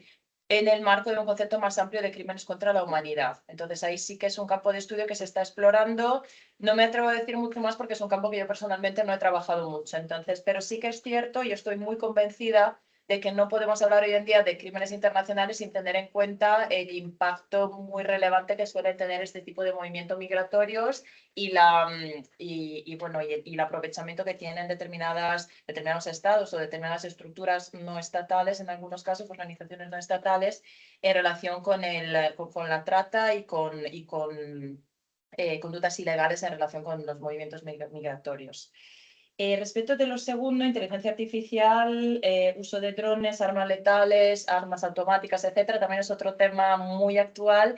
en el marco de un concepto más amplio de crímenes contra la humanidad. Entonces ahí sí que es un campo de estudio que se está explorando. No me atrevo a decir mucho más porque es un campo que yo personalmente no he trabajado mucho. Entonces, pero sí que es cierto y estoy muy convencida de que no podemos hablar hoy en día de crímenes internacionales sin tener en cuenta el impacto muy relevante que suelen tener este tipo de movimientos migratorios y el aprovechamiento que tienen determinados estados o determinadas estructuras no estatales, en algunos casos organizaciones no estatales, en relación con la trata y con conductas ilegales en relación con los movimientos migratorios. Respecto de lo segundo, inteligencia artificial, uso de drones, armas letales, armas automáticas, etcétera, también es otro tema muy actual.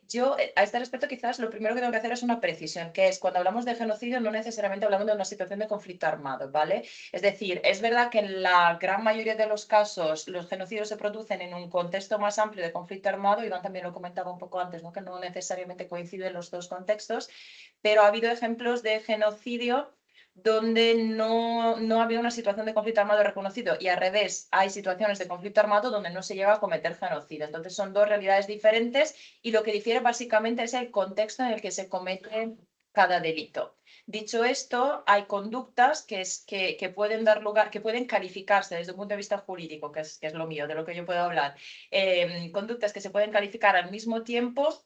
Yo, a este respecto, quizás lo primero que tengo que hacer es una precisión, que es cuando hablamos de genocidio no necesariamente hablamos de una situación de conflicto armado, ¿vale? Es decir, es verdad que en la gran mayoría de los casos los genocidios se producen en un contexto más amplio de conflicto armado, Iván también lo comentaba un poco antes, ¿no? Que no necesariamente coinciden los dos contextos, pero ha habido ejemplos de genocidio donde no había una situación de conflicto armado reconocido y al revés, hay situaciones de conflicto armado donde no se llega a cometer genocidio. Entonces son dos realidades diferentes y lo que difiere básicamente es el contexto en el que se comete cada delito. Dicho esto, hay conductas que pueden dar lugar, que pueden calificarse desde un punto de vista jurídico, que es lo mío, de lo que yo puedo hablar, conductas que se pueden calificar al mismo tiempo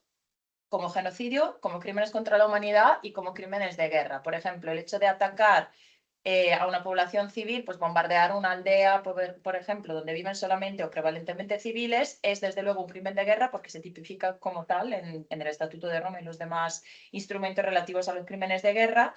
como genocidio, como crímenes contra la humanidad y como crímenes de guerra. Por ejemplo, el hecho de atacar a una población civil, pues bombardear una aldea, por ejemplo, donde viven solamente o prevalentemente civiles, es desde luego un crimen de guerra porque se tipifica como tal en el Estatuto de Roma y los demás instrumentos relativos a los crímenes de guerra.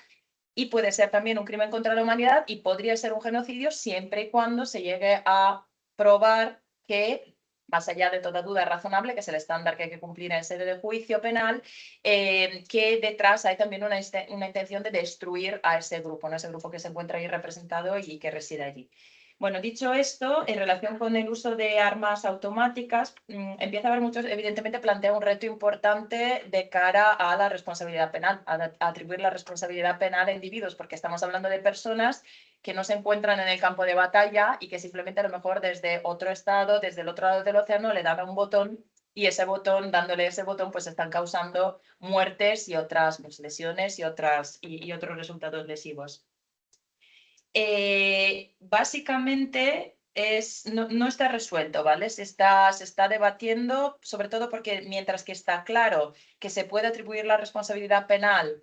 Y puede ser también un crimen contra la humanidad y podría ser un genocidio siempre y cuando se llegue a probar que, más allá de toda duda razonable, que es el estándar que hay que cumplir en sede de juicio penal, que detrás hay también una intención de destruir a ese grupo, ¿no? Ese grupo que se encuentra ahí representado y que reside allí. Bueno, dicho esto, en relación con el uso de armas automáticas, empieza a haber muchos, evidentemente plantea un reto importante de cara a la responsabilidad penal, a atribuir la responsabilidad penal a individuos, porque estamos hablando de personas que no se encuentran en el campo de batalla y que simplemente a lo mejor desde otro estado, desde el otro lado del océano, le dan a un botón y ese botón, dándole ese botón, pues están causando muertes y otras lesiones y otros resultados lesivos. Básicamente no está resuelto, ¿vale? Se está debatiendo, sobre todo porque mientras que está claro que se puede atribuir la responsabilidad penal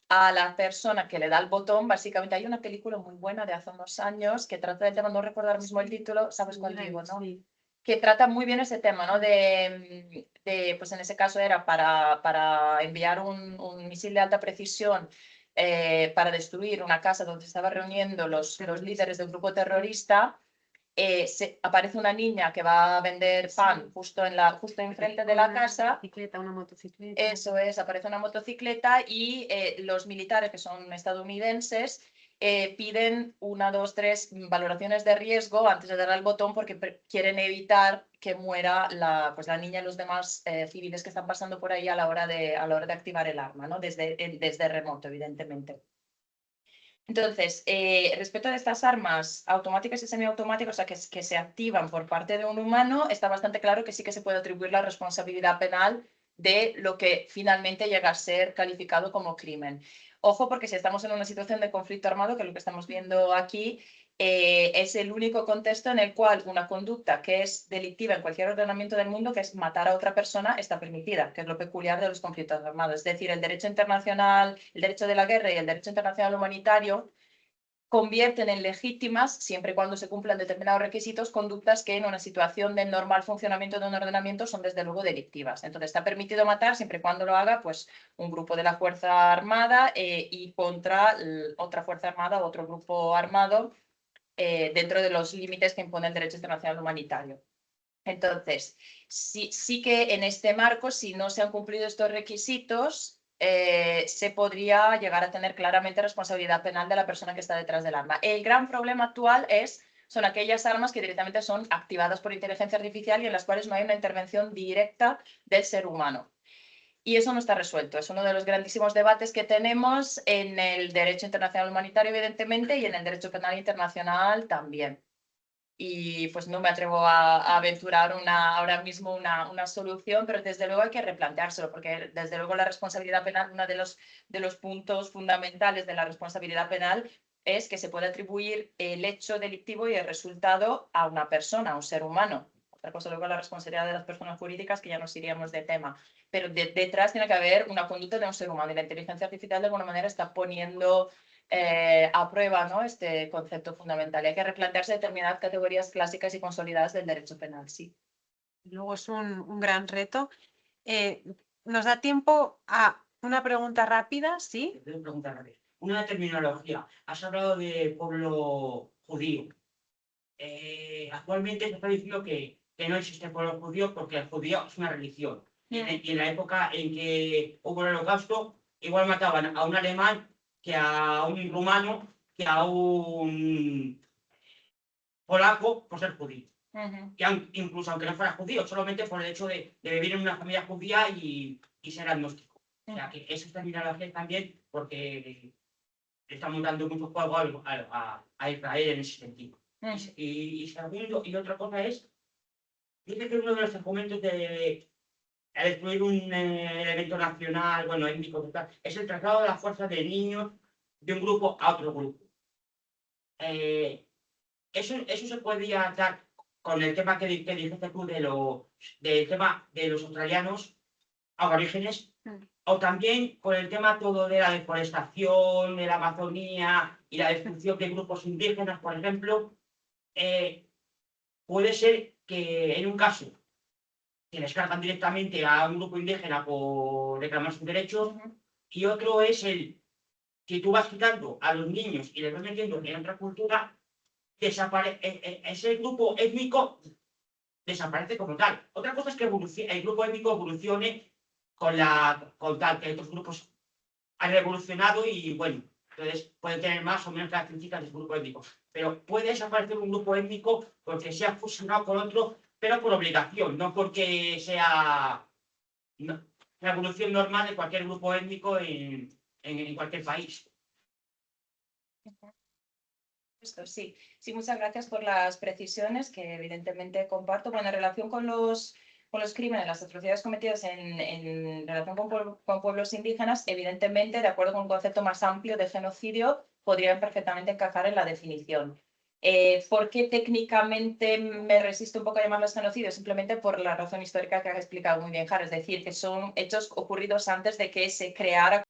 a la persona que le da el botón, básicamente hay una película muy buena de hace unos años que trata del tema, no recuerdo ahora mismo el título, sabes cuál digo, ¿no? Sí. Que trata muy bien ese tema, ¿no? Pues en ese caso era para enviar un misil de alta precisión para destruir una casa donde se estaban reuniendo los líderes del grupo terrorista. Aparece una niña que va a vender pan justo enfrente de la casa. Una motocicleta. Eso es, aparece una motocicleta y los militares, que son estadounidenses, piden 1, 2, 3 valoraciones de riesgo antes de darle al botón porque quieren evitar que muera la niña y los demás civiles que están pasando por ahí a la hora de activar el arma, ¿no? Desde remoto, evidentemente. Entonces, respecto de estas armas automáticas y semiautomáticas, o sea, que se activan por parte de un humano, está bastante claro que sí que se puede atribuir la responsabilidad penal de lo que finalmente llega a ser calificado como crimen. Ojo, porque si estamos en una situación de conflicto armado, que es lo que estamos viendo aquí, es el único contexto en el cual una conducta que es delictiva en cualquier ordenamiento del mundo, que es matar a otra persona, está permitida, que es lo peculiar de los conflictos armados. Es decir, el derecho internacional, el derecho de la guerra y el derecho internacional humanitario convierten en legítimas, siempre y cuando se cumplan determinados requisitos, conductas que en una situación de normal funcionamiento de un ordenamiento son desde luego delictivas. Entonces está permitido matar siempre y cuando lo haga pues, un grupo de la Fuerza Armada y contra otra Fuerza Armada o otro grupo armado dentro de los límites que impone el derecho internacional humanitario. Entonces, sí que en este marco, si no se han cumplido estos requisitos, se podría llegar a tener claramente responsabilidad penal de la persona que está detrás del arma. El gran problema actual son aquellas armas que directamente son activadas por inteligencia artificial y en las cuales no hay una intervención directa del ser humano. Y eso no está resuelto. Es uno de los grandísimos debates que tenemos en el derecho internacional humanitario, evidentemente, y en el derecho penal internacional también. Y pues no me atrevo a aventurar ahora mismo una solución, pero desde luego hay que replanteárselo, porque desde luego la responsabilidad penal, uno de los puntos fundamentales de la responsabilidad penal es que se puede atribuir el hecho delictivo y el resultado a una persona, a un ser humano. Otra cosa luego la responsabilidad de las personas jurídicas, que ya nos iríamos de tema. Pero detrás tiene que haber una conducta de un ser humano y la inteligencia artificial de alguna manera está poniendo a prueba, ¿no?, este concepto fundamental. Hay que replantearse determinadas categorías clásicas y consolidadas del derecho penal, sí. Luego es un gran reto. ¿Nos da tiempo a una pregunta rápida? Sí. Una pregunta rápida. Una terminología. Has hablado de pueblo judío. Actualmente se está diciendo que no existe pueblo judío porque el judío es una religión. Y en la época en que hubo el holocausto, igual mataban a un alemán que a un rumano, que a un polaco por ser judío. Y incluso aunque no fuera judío, solamente por el hecho de vivir en una familia judía y ser agnóstico. O sea, que eso es terminología también porque estamos dando mucho juego a Israel en ese sentido. Y segundo, y otra cosa es, dice que uno de los argumentos de destruir un elemento nacional, bueno, étnico, es el traslado de la fuerza de niños de un grupo a otro grupo. Eso se podría dar con el tema que dijiste tú del tema de los australianos aborígenes, o también con el tema todo de la deforestación, de la Amazonía y la destrucción de grupos indígenas, por ejemplo. Puede ser que en un caso se descargan directamente a un grupo indígena por reclamar sus derechos, y otro es si tú vas quitando a los niños y les vas metiendo en otra cultura, ese grupo étnico desaparece como tal. Otra cosa es que el grupo étnico evolucione con tal que otros grupos han evolucionado y bueno, entonces pueden tener más o menos características de su grupo étnico. Pero puede desaparecer un grupo étnico porque se ha fusionado con otro, pero por obligación, no porque sea la evolución normal de cualquier grupo étnico en cualquier país. Sí, muchas gracias por las precisiones que evidentemente comparto. Bueno, en relación con los crímenes, las atrocidades cometidas en relación con pueblos indígenas, evidentemente, de acuerdo con un concepto más amplio de genocidio, podrían perfectamente encajar en la definición. ¿Por qué técnicamente me resisto un poco a llamarlos genocidios? Simplemente por la razón histórica que ha explicado muy bien Jara, es decir, que son hechos ocurridos antes de que se creara